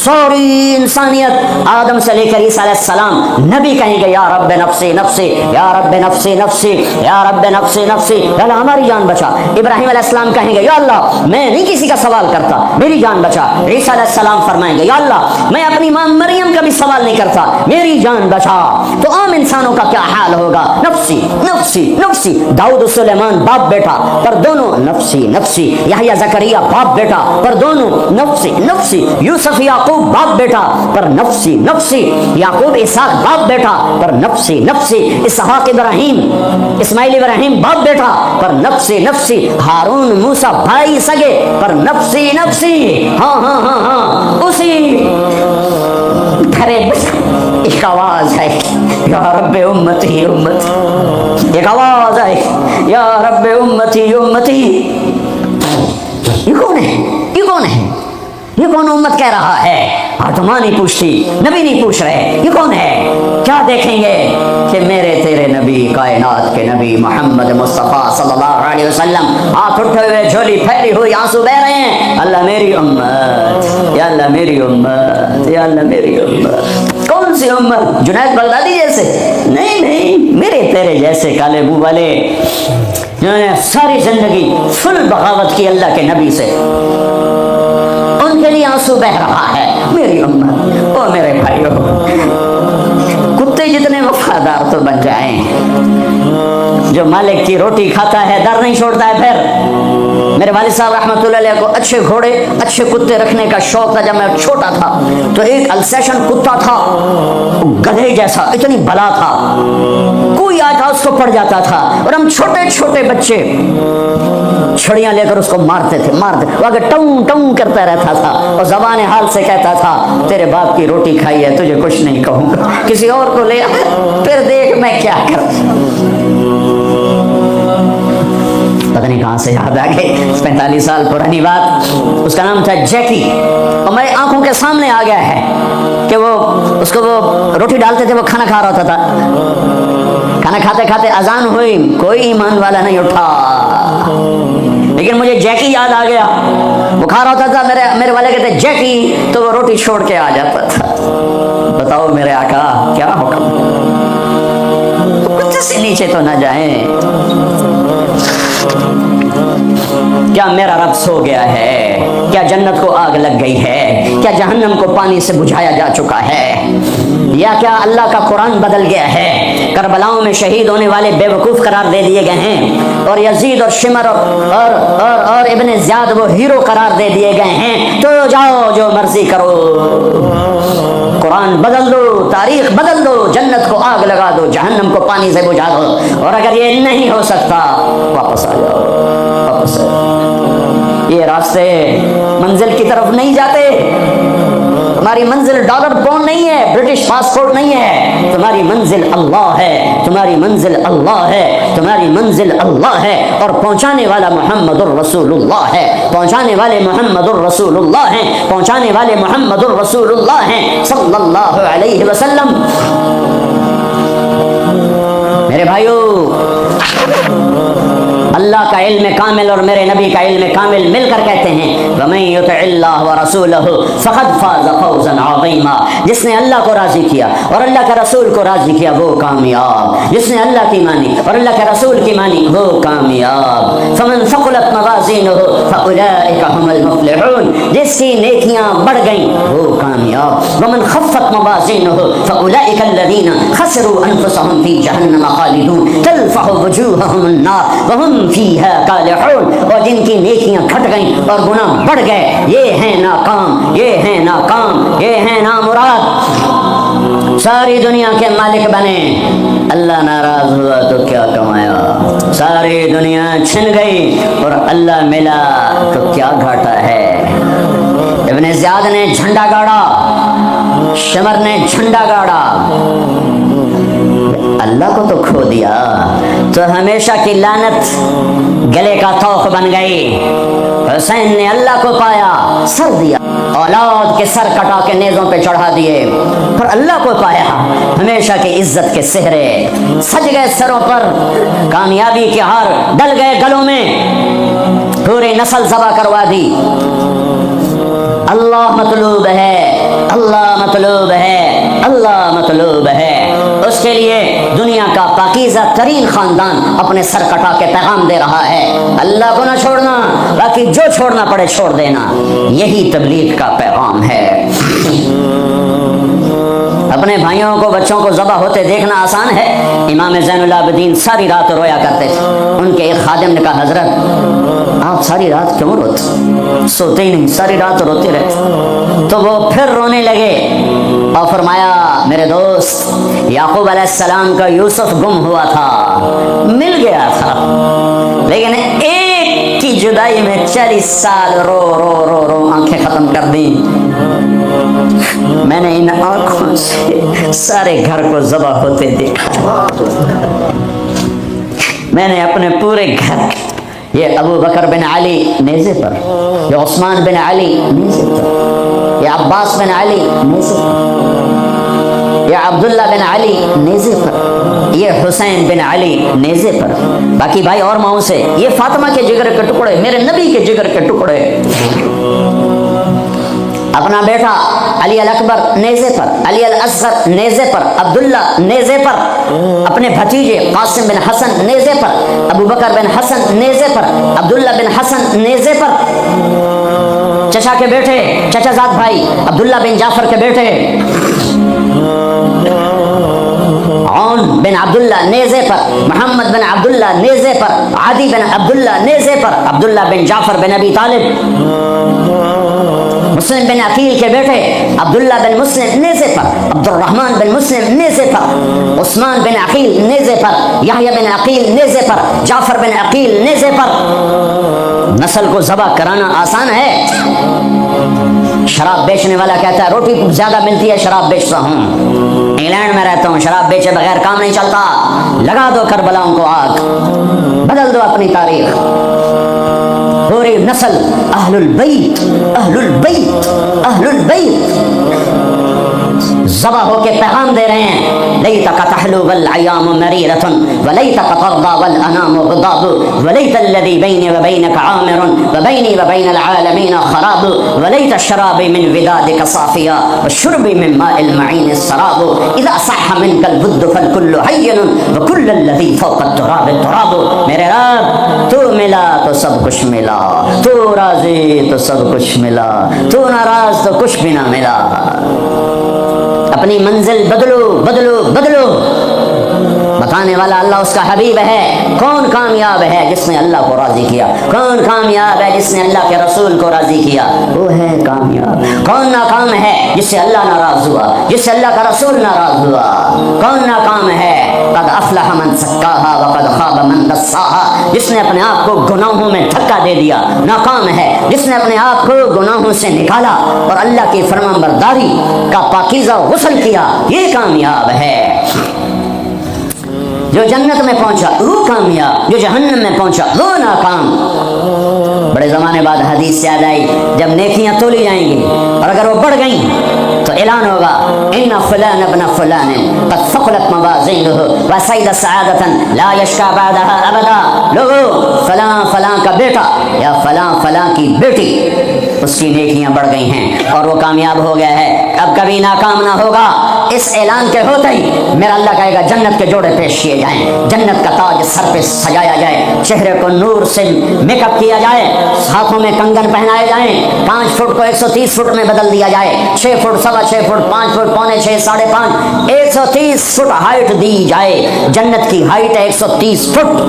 ساری انسانیت آدم سے لے کر عیسیٰ علیہ السلام نبی کہیں گے یا رب نفسی نفسی، یا رب نفسی نفسی، یا رب نفسی نفسی، یا اللہ ہماری جان بچا۔ ابراہیم علیہ السلام کہیں گے یا اللہ میں نہیں کسی کا سوال کرتا، میری جان بچا۔ عیسیٰ علیہ السلام فرمائیں گے یا اللہ میں اپنی ماں مریم کا بھی سوال نہیں کرتا، میری جان بچا۔ تو عام انسانوں کا کیا حال ہوگا؟ نفسی نفسی نفسی۔ داؤد و سلیمان باپ بیٹا پر دونوں نفسی نفسی، یحییٰ زکریا باپ بیٹا پر دونوں نفسی نفسی، یوسف یعقوب باپ بیٹا پر نفسی نفسی، یعقوب اسحاق باپ بیٹا پر نفسی نفسی، اسحاق ابراہیم اسماعیل ابراہیم باپ بیٹا پر نفسی نفسی، ہارون موسیٰ بھائی سگے پر نفسی نفسی۔ ہاں ہاں ہاں ہاں، اسی گھرے ایک آواز ہے یا رب امتی امتی، ایک آواز ہے یا رب امتی امتی۔ یہ کون ہے؟ یہ کون ہے؟ یہ کون امت کہہ رہا ہے؟ آتما نہیں پوچھتی، نبی نہیں پوچھ رہے، یہ کون ہے؟ کیا دیکھیں گے کہ میرے تیرے نبی، کائنات کے نبی محمد مصطفیٰ صلی اللہ علیہ وسلم ہاتھ اٹھے ہوئے، جھولی پھیلی ہوئی، آنسو بہ رہے ہیں، اللہ میری امت، یا اللہ میری امت، یا اللہ میری امت۔ کون سی امت؟ جنید بغدادی جیسے؟ نہیں نہیں، میرے تیرے جیسے کالے منہ والے جنہوں نے ساری زندگی فل بغاوت کی اللہ کے نبی سے، ان کے لیے آنسو بہ رہا ہے میری امت۔ او میرے بھائیو، کتے جتنے وفادار تو بن جائیں، جو مالک کی روٹی کھاتا ہے در نہیں چھوڑتا ہے۔ پھر میرے والد صاحب رحمۃ اللہ علیہ کو اچھے گھوڑے اچھے کتے رکھنے کا شوق تھا۔ جب میں چھوٹا تھا تو ایک السیشن کتا تھا، گدھے جیسا، اتنی بلا تھا، کوئی آیا تھا اس کو پڑ جاتا تھا، اور ہم چھوٹے چھوٹے بچے چھڑیاں لے کر اس کو مارتے تھے وہ آگے ٹوں ٹوں کرتا رہتا تھا، اور زبان حال سے کہتا تھا تیرے باپ کی روٹی کھائی ہے، تجھے کچھ نہیں کہوں گا، کسی اور کو لے پھر دیکھ میں کیا کروں۔ پتہ نہیں کہاں سے یاد آ گئی، 45 سال پرانی بات۔ اس کا نام تھا جیکی، اور میرے آنکھوں کے سامنے آ گیا ہے کہ وہ اس کو وہ روٹی ڈالتے تھے، وہ کھانا کھا رہا ہوتا تھا، کھانا کھاتے کھاتے اذان ہوئی، کوئی ایمان والا نہیں اٹھا، لیکن مجھے جیکی یاد آ گیا۔ وہ کھا رہا ہوتا تھا، میرے والے کہتے جیکی، تو وہ روٹی چھوڑ کے آ جاتا تھا۔ بتاؤ میرے آقا کیا حکم، کچھ سے نیچے تو نہ جائیں۔ کیا میرا رب سو گیا ہے؟ کیا جنت کو آگ لگ گئی ہے؟ کیا جہنم کو پانی سے بجھایا جا چکا ہے؟ یا کیا اللہ کا قرآن بدل گیا ہے؟ کربلاؤں میں شہید ہونے والے بے وقوف قرار دے دیے گئے ہیں، اور یزید اور شمر اور ابن زیاد وہ ہیرو قرار دے دیے گئے ہیں۔ تو جاؤ جو مرضی کرو، قرآن بدل دو، تاریخ بدل دو، جنت کو آگ لگا دو، جہنم کو پانی سے بجھا دو، اور اگر یہ نہیں ہو سکتا واپس آ جاؤ، واپس آ جاؤ۔ یہ راستے منزل کی طرف نہیں جاتے، تمہاری منزل ڈالر پاؤنڈ نہیں ہے، برٹش پاسپورٹ نہیں ہے، تمہاری منزل اللہ ہے، تمہاری منزل اللہ ہے، تمہاری منزل اللہ ہے، اور پہنچانے والا محمد الرسول اللہ ہے، پہنچانے والے محمد الرسول اللہ ہیں، پہنچانے والے محمد الرسول اللہ ہیں صلی اللہ علیہ وسلم۔ میرے بھائیو، اللہ کا علم کامل اور میرے نبی کا علم کامل مل کر کہتے ہیں وَمَن يُطِعِ اللَّهَ وَرَسُولَهُ فَقَدْ فَازَ فَوْزًا عَظِيمًا۔ جس نے اللہ کو راضی کیا اور اللہ کے رسول کو راضی کیا وہ کامیاب، جس نے اللہ کی مانی اور اللہ کے رسول کی مانی وہ کامیاب۔ فَمَن ثَقُلَتْ مَوَازِينُهُ فَأُولَٰئِكَ هُمُ الْمُفْلِحُونَ۔ جس کی نیکیاں بڑھ گئیں وہ کامیاب۔ وَمَن خَفَّتْ مَوَازِينُهُ فَأُولَٰئِكَ الَّذِينَ خَسِرُوا أَنفُسَهُمْ فِي جَهَنَّمَ خَالِدُونَ تَلْفَحُ وُجُوهَهُمُ النَّارُ وَهُمْ فِيهَا كَالِحُونَ۔ اور جن کی نیکیاں گھٹ گئیں اور گناہ بڑھ گئے، یہ ہیں ناکام، یہ ہیں ناکام، یہ ہیں نامراد، ساری دنیا کے مالک بنے، اللہ ناراض ہوا تو کیا کمایا، ساری دنیا چھن گئی اور اللہ ملا تو کیا گھاٹا ہے۔ ابن زیاد نے جھنڈا گاڑا، شمر نے جھنڈا گاڑا، اللہ کو تو کھو دیا تو ہمیشہ کی لعنت گلے کا توق بن گئی۔ حسین نے اللہ کو پایا، سر دیا، اولاد کے سر کٹا کے نیزوں پہ چڑھا دیے، پر اللہ کو پایا، ہمیشہ کی عزت کے سہرے سج گئے سروں پر، کامیابی کے ہار ڈل گئے گلوں میں، پوری نسل ذبح کروا دی۔ اللہ مطلوب ہے، اللہ مطلوب ہے، اللہ مطلوب ہے۔ اس کے لیے دنیا کا پاکیزہ ترین خاندان اپنے سر کٹا کے پیغام دے رہا ہے، اللہ کو نہ چھوڑنا، باقی جو چھوڑنا پڑے چھوڑ دینا۔ یہی تبلیغ کا پیغام ہے۔ اپنے بھائیوں کو، بچوں کو ذبح ہوتے دیکھنا آسان ہے۔ امام زین العابدین ساری رات رویا کرتے تھے۔ ان کے ایک خادم نے کہا، حضرت آپ ساری رات کیوں روتے؟ سوتے ہی نہیں، ساری رات روتے رہتے۔ تو وہ پھر رونے لگے اور فرمایا، میرے دوست، یعقوب علیہ السلام کا یوسف گم ہوا تھا، مل گیا تھا، لیکن ایک کی جدائی میں 40 سال رو رو رو رو آنکھیں ختم کر دیں۔ میں نے ان آنکھوں سے سارے گھر کو ذبح ہوتے دیکھا، میں نے اپنے پورے گھر، یہ ابو بکر بن علی نیزے پر، یہ عثمان بن علی نیزے پر، یہ عباس بن علی نیزے پر، یہ عبداللہ بن علی نیزے پر، یہ حسین بن علی نیزے پر، باقی بھائی اور ماؤں سے، یہ فاطمہ کے جگر کے ٹکڑے، میرے نبی کے جگر کے ٹکڑے، اپنا بیٹا علی الاکبر نیزے پر، علی الاصغر نیزے پر، عبداللہ نیزے پر، اپنے بھتیجے قاسم بن حسن نیزے پر، ابو بکر بن حسن نیزے پر، عبداللہ بن حسن نیزے پر، چچا کے بیٹے، چچا زاد بھائی عبداللہ بن جعفر کے بیٹے عون بن عبداللہ نیزے پر، محمد بن عبداللہ نیزے پر، عادی بن عبداللہ نیزے پر، عبداللہ بن جعفر بن ابی طالب، مسلم بن عقیل کے بیٹے عبداللہ بن مسلم نیزے پر، عبد الرحمن بن مسلم نیزے پر، عثمان بن عقیل نیزے پر، یحییٰ بن عقیل نیزے پر، جعفر بن عقیل نیزے پر۔ نسل کو ذبح کرانا آسان ہے؟ شراب بیچنے والا کہتا ہے روٹی زیادہ ملتی ہے، شراب بیچتا ہوں، انگلینڈ میں رہتا ہوں، شراب بیچے بغیر کام نہیں چلتا، لگا دو کربلاؤں کو آگ، بدل دو اپنی تاریخ۔ پوری نسل اہل البیت، اہل البیت، اہل البیت ذبح ہو کے پیغام دے رہے ہیں، لیتک تحلو والایام مریرۃ ولیتک ترضی والانام غضاب ولیت الذی بینی وبینک عامر وبینی وبین العالمین خراب ولیت شرابی من ودادک صافیا وشربی من ماء المعین السراب اذا صح منک البد فالکل حین وکل الذی فوق التراب التراب۔ میرے رب تو ملا تو سب کچھ ملا، تو راضی تو سب کچھ ملا، تو ناراض تو کچھ بھی نہ ملا۔ اپنی منزل بدلو بدلو بدلو۔ بتانے والا اللہ اس کا حبیب ہے۔ کون کامیاب ہے جس نے اللہ کو راضی کیا؟ کون کامیاب ہے جس نے اللہ کے رسول کو راضی کیا؟ وہ ہے کامیاب۔ کون ناکام ہے جس سے اللہ ناراض ہوا، جس سے اللہ کا رسول ناراض ہوا؟ کون ناکام ہے؟ قد افلح من زکاہا وقد خاب من دساہا، جس نے اپنے آپ کو گناہوں میں دھکا دے دیا ناکام ہے، جس نے اپنے آپ کو گناہوں سے نکالا اور اللہ کی فرمان برداری کا پاکیزہ غسل کیا، یہ کامیاب ہے۔ جو جنت میں پہنچا وہ کامیاب، جو جہنم میں پہنچا وہ ناکام۔ بڑے زمانے بعد حدیث یاد آئی، جب نیکیاں تولی جائیں گی اور اگر وہ بڑھ گئیں تو اعلان ہوگا ان فلان ابن فلان قد ثقلت موازینہ وسعد سعادۃ لا یشقی بعدها ابدا۔ لوگوں، فلاں فلاں کا بیٹا یا فلاں فلاں کی بیٹی، اس کی نیکیاں بڑھ گئی ہیں اور وہ کامیاب ہو گیا ہے، اب کبھی ناکام نہ ہوگا۔ اس اعلان کے ہوتے ہی میرا اللہ کہے گا جنت کے جوڑے پیش کیے جائیں، جنت کا تاج سر پہ سجایا جائے، چہرے کو نور سے میک اپ کیا جائے، ہاتھوں میں کنگن پہنائے جائیں، 5 فٹ کو 130 فٹ میں بدل دیا جائے، 6 فٹ، 6.25 فٹ، 5 فٹ، پونے 6، 5.5، 130 فٹ ہائٹ دی جائے۔ جنت کی ہائٹ ہے 130 فٹ۔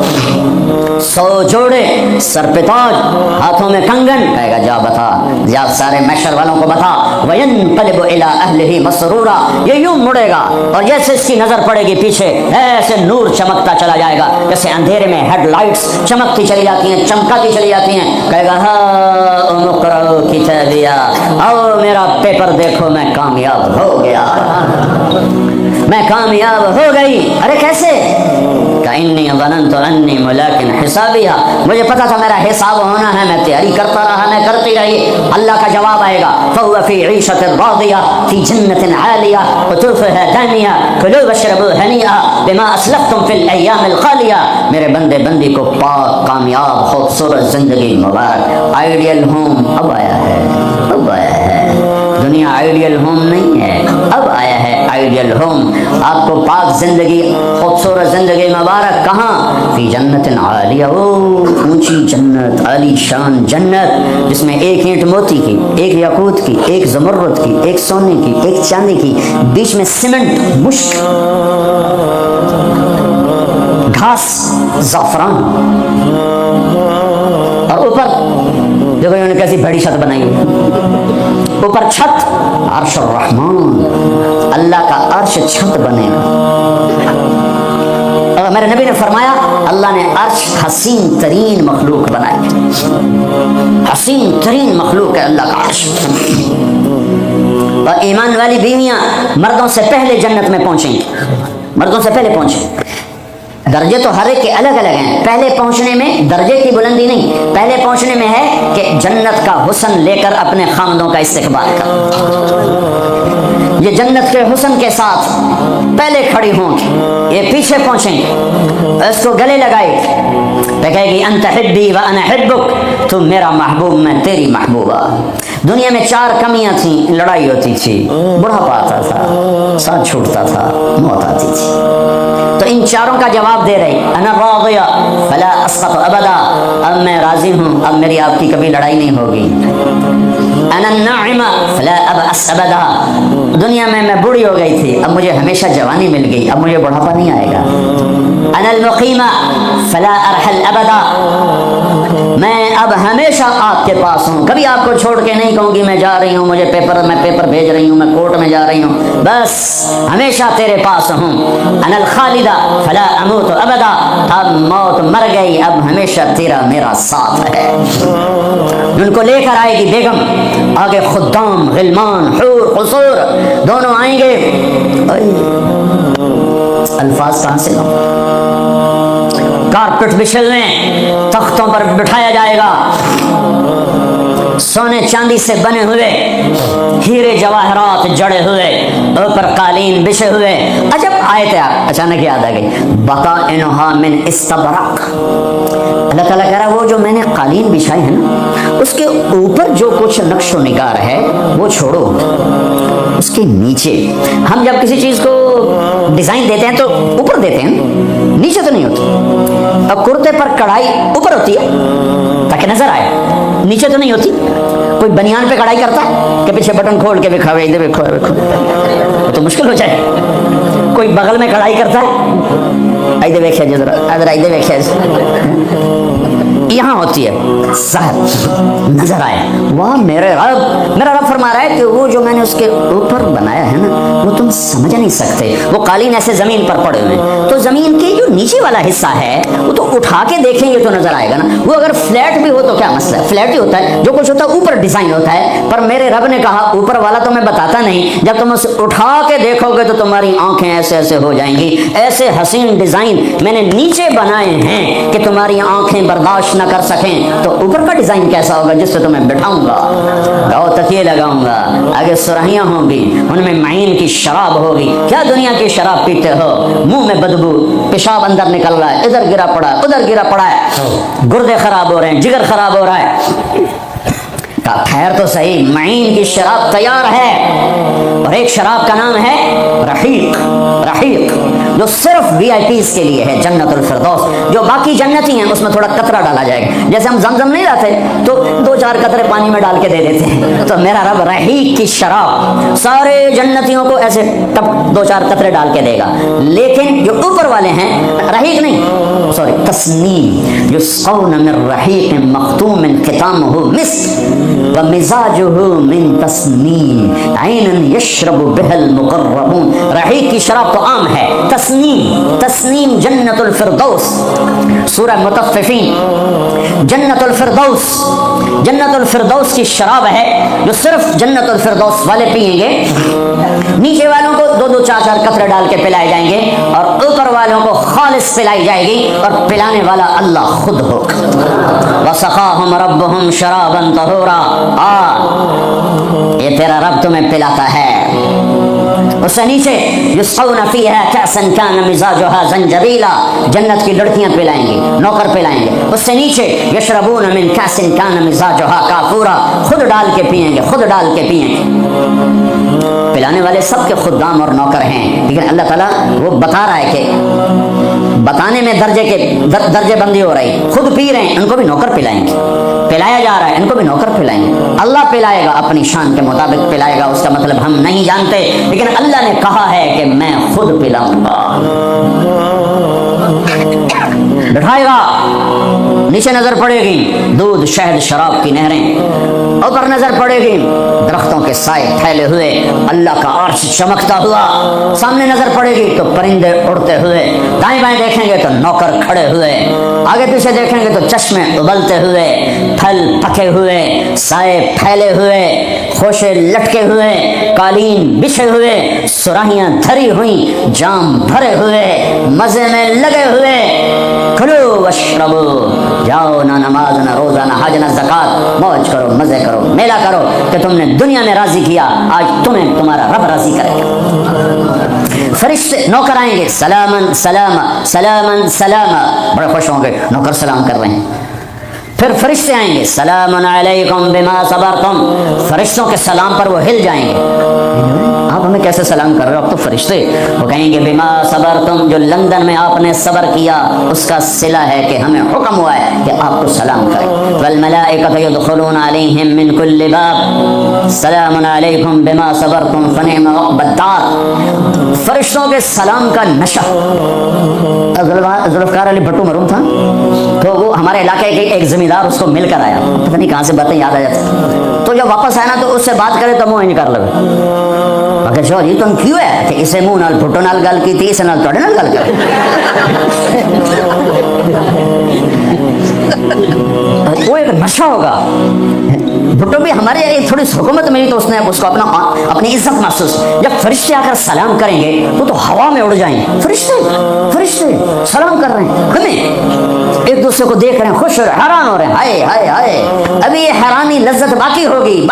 100 جوڑے، سر پہ تاج، ہاتھوں میں کنگن، کہے گا جا بتا، جا سارے محشر والوں کو بتا۔ وَيَنْقَلِبُ إِلَىٰ أَهْلِهِ مَسْرُورًا، یہ یوں مڑے گا اور جیسے اس کی نظر پڑے گی پیچھے ایسے نور چمکتا چلا جائے گا، جیسے اندھیرے میں ہیڈ لائٹس چمکتی چلی جاتی ہیں، چمکاتی چلی جاتی ہیں۔ کہے گا ہاں اقرؤ کتابیہ، آؤ میرا پیپر دیکھو، میں کامیاب ہو گیا، میں کامیاب ہو گئی۔ ارے کیسے؟ انی ظننت انی ملاق حسابیہ، مجھے پتا تھا میرا حساب ہونا ہے، میں تیاری کرتا رہا، میں کرتی رہی۔ اللہ کا جواب آئے گا فهو فی عیشۃ راضیہ فی جنت عالیہ قطوفها دانیہ کلوا واشربوا ہنیئا بما اسلفتم فی الایام الخالیہ۔ میرے بندے بندی کو پاک کامیاب خوبصورت زندگی مبارک، آئیڈیل ہوم اب آیا ہے، اب آیا ہے۔ دنیا آئیڈیل ہوم نہیں ہے، اب آیا ہے آئیڈیل ہوم. آپ کو پاک زندگی، خوبصورت زندگی مبارک کہاں؟ فی جنت عالیہ، اونچی جنت، عالی شان جنت، جس میں ایک اینٹ موتی کی، ایک یاقوت کی، ایک زمرد کی، ایک سونے کی، ایک چاندی کی، بیچ میں سیمنٹ، مشک، گھاس، زعفران، اور اوپر دیکھو انہوں نے کیسی بڑی چھت بنائی ہے. اوپر چھت عرش الرحمان، اللہ کا عرش چھت بنے گا. اور میرے نبی نے فرمایا اللہ نے عرش حسین ترین مخلوق بنائی، حسین ترین مخلوق ہے اللہ کا عرش. اور ایمان والی بیویاں مردوں سے پہلے جنت میں پہنچیں گی، مردوں سے پہلے پہنچیں. درجے تو ہر ایک کے الگ الگ ہیں، پہلے پہنچنے میں درجے کی بلندی نہیں، پہلے پہنچنے میں ہے کہ جنت کا حسن لے کر اپنے خامدوں کا استقبال کر. یہ جنت کے حسن کے ساتھ پہلے کھڑی ہوں گی، یہ پیچھے پہنچیں گے، اس کو گلے لگائے گی، کہے گی انت حبی و انا حبک، تو میرا محبوب میں تیری محبوبہ. دنیا میں 4 کمیاں تھیں، لڑائی ہوتی تھی، بڑھاپا آتا تھا، ساتھ چھوٹتا تھا، موت آتی تھی. تو ان چاروں کا جواب دے رہی، انا راضیہ فلا اسقط ابدا، اب میں راضی ہوں، اب میری آپ کی کبھی لڑائی نہیں ہوگی. انا الناعمہ فلا ابأس ابدا، دنیا میں بوڑھی ہو گئی تھی، اب مجھے ہمیشہ جوانی مل گئی، اب مجھے بڑھاپا نہیں آئے گا. انا المقیمہ فلا ارحل ابدا، میں اب ہمیشہ آپ کے پاس ہوں، کبھی آپ کو چھوڑ کے نہیں کہوں گی میں جا رہی ہوں، مجھے پیپر بھیج رہی ہوں، میں کورٹ میں جا رہی ہوں، بس ہمیشہ تیرے پاس ہوں. انا الخالدہ فلا اموت ابدا، اب موت مر گئی، اب ہمیشہ تیرا میرا ساتھ ہے. ان کو لے کر آئے گی بیگم، آگے خدام، غلمان، حور، قصور دونوں آئیں گے. الفاظ کہاں سے لوں؟ کارپٹ بچھے ہوئے، تختوں پر بٹھایا جائے گا، سونے چاندی سے بنے ہوئے، ہیرے جواہرات جڑے ہوئے، اوپر قالین بچھے ہوئے. عجب آیت اچانک یاد آ گئی، بطائنہا من استبرق. اللہ تعالیٰ کہہ رہا وہ جو میں نے قالین بچھائی ہے نا، اس کے اوپر جو کچھ نقش و نگار ہے وہ چھوڑو، اس کے نیچے. ہم جب کسی چیز کو ڈیزائن دیتے ہیں تو اوپر دیتے ہیں، نیچے تو نہیں ہوتی. اب کرتے پر کڑھائی اوپر ہوتی ہے تاکہ نظر آئے، نیچے تو نہیں ہوتی. کوئی بنیان پہ کڑھائی کرتا ہے کہ پیچھے بٹن کھول کے دکھاوے، ادھر دیکھو، تو مشکل ہو جائے. کوئی بغل میں کڑھائی کرتا ہے، ادھر دیکھیں ذرا، ادھر دیکھیں، یہاں ہوتی ہے ظاہر نظر آئے. واہ میرے رب، میرا رب فرما رہا ہے کہ وہ جو میں نے اس کے اوپر بنایا ہے نا وہ تم سمجھ نہیں سکتے. وہ قالین ایسے زمین پر پڑے ہوئے ہیں، تو زمین کے جو نیچے والا حصہ ہے وہ تو اٹھا کے دیکھیں گے تو نظر آئے گا نا. وہ اگر فلیٹ بھی ہو تو کیا مسئلہ ہے، فلیٹ ہی ہوتا ہے، جو کچھ ہوتا ہے اوپر ڈیزائن ہوتا ہے. پر میرے رب نے کہا اوپر والا تو میں بتاتا نہیں، جب تم اسے اٹھا کے دیکھو گے تو تمہاری آنکھیں ایسے ایسے ہو جائیں گی. ایسے حسین ڈیزائن میں نے نیچے بنائے ہیں کہ تمہاری آنکھیں برداشت نہ کر سکیں. تو اوپر کا ڈیزائن کیسا ہوگا جس سے تمہیں بٹھاؤں گا، گاؤ تکیے لگاؤں گا، آگے سرہیاں ہوں گی، ان میں معین کی شراب ہوگی. کیا دنیا کی شراب پیتے ہو، منہ میں بدبو، پیشاب اندر نکل رہا ہے، ادھر گرا پڑا ہے، ادھر گرا پڑا ہے، گردے خراب ہو رہے ہیں، جگر خراب ہو رہا ہے. خیر تو صحیح، معین کی شراب تیار ہے، اور ایک شراب کا نام ہے رحیق. رحیق جو صرف وی آئی پیز کے لیے ہے، جنت الفردوس. جو باقی جنتی ہیں اس میں تھوڑا قطرہ ڈالا جائے گا، جیسے ہم زمزم نہیں لاتے تو 2-4 قطرے پانی میں ڈال کے دے دیتے ہیں. تو میرا رب رحیق کی شراب سارے جنتیوں کو ایسے 2-4 قطرے ڈال کے دے گا. لیکن جو اوپر والے ہیں، رحیق نہیں، سوری، تسنیم، یسقون من رحیق مختوم ختامہ مسک ومزاجہ من تسنیم عین یشرب بها المقربون. رحیق کی شراب تو عام ہے، تسنیم جنت الفردوس. سورہ مطففین، جنت الفردوس کی شراب ہے جو صرف جنت الفردوس والے پیئیں گے. نیچے والوں کو 2-4 قطرے ڈال کے پلائے جائیں گے، اور اوپر والوں کو خالص پلائی جائے گی، اور پلانے والا اللہ خود ہوگا. وَسَقَاهُمْ رَبُّهُمْ شَرَابًا طَهُورًا. یہ تیرا رب تمہیں پلاتا ہے. اس سے نیچے یسقون فیہا کأسا کان مزاجہا زنجبیلا، جنت کی لڑکیاں پلائیں گی، نوکر پلائیں گے۔ اس سے نیچے یشربون من کأس کان مزاجہا کافورا، خود ڈال کے پئیں گے، خود ڈال کے پئیں گے۔ پلانے والے سب کے خدام اور نوکر ہیں، لیکن اللہ تعالیٰ وہ بتا رہا ہے کہ بتانے میں درجے بندی ہو رہی، خود پی رہے ہیں، ان کو بھی نوکر پلائیں گے، پلایا جا رہا ہے، ان کو بھی نوکر پلائیں گے۔ اللہ پلائے گا، اپنی شان کے مطابق پلائے گا، اس کا مطلب ہم نہیں جانتے، لیکن اللہ نے کہا ہے کہ میں خود پلاؤں گا۔ بٹھائے گا، نیچے نظر پڑے گی دودھ شہد شراب کی نہریں، اوپر نظر پڑے گی درختوں کے سائے پھیلے ہوئے، اللہ کا عرش چمکتا ہوا، سامنے نظر پڑے گی تو پرندے اڑتے ہوئے، دائیں بائیں دیکھیں گے تو نوکر کھڑے ہوئے، آگے پیچھے دیکھیں گے تو چشمے ابلتے ہوئے، پھل پکے ہوئے، سائے پھیلے ہوئے، خوشے لٹکے ہوئے، قالین بچھے ہوئے، سراہیاں دھری ہوئیں، جام بھرے ہوئے، مزے میں لگے ہوئے۔ کھلو واشربو، جاؤ نہ نماز نہ روزہ نہ حج نہ زکات، موج کرو، مزے کرو، میلہ کرو کہ تم نے دنیا میں راضی کیا، آج تمہیں تمہارا رب راضی کرے گا۔ فرشتے نوکر آئیں گے، سلامن سلام سلامن سلام، بڑے خوش ہوں گے، نوکر سلام کر رہے ہیں۔ پھر فرشتے آئیں گے، سلام علیکم بما صبرتم، فرشتوں کے سلام پر وہ ہل جائیں گے، آپ ہمیں کیسے سلام کر رہے ہو، آپ تو فرشتے۔ وہ کہیں گے بما صبرتم، جو لندن میں آپ نے صبر کیا اس کا صلہ ہے کہ ہمیں حکم ہوا ہے کہ آپ کو سلام کریں۔ والملائکۃ یدخلون علیہم من کل باب سلام علیکم بما صبرتم فنعم عقبی الدار، فرشتوں کے سلام کا نشہ۔ ذوالفقار علی بھٹو مرحوم تھا تو وہ ہمارے علاقے کے ایک زمیندار اس کو مل کر آیا، پتہ نہیں کہاں سے باتیں یاد آ جاتی، تو جب واپس آیا نا تو اس سے بات کرے تو منہ نہیں کر لگے، کہ جی تم کیوں ہے کہ اسے منہ نال بھٹو نال گل کی تھی، اسے نال توڑے نال گل کر۔ وہ ایک نشہ ہوگا، بھٹو بھی ہمارے تھوڑی سی حکومت ملی تو اس نے اس کو اپنی عزت محسوس، جب فرشتے آ کر سلام کریں گے تو ہوا میں اڑ جائیں گے، فرشتے سلام کر رہے ہیں، ہمیں ایک دوسرے کو دیکھ رہے ہیں، خوش ہو رہے ہیں، حیران ہو رہے ہیں، ہائے ہائے ہائے، ابھی یہ حیرانی لذت باقی ہوگی،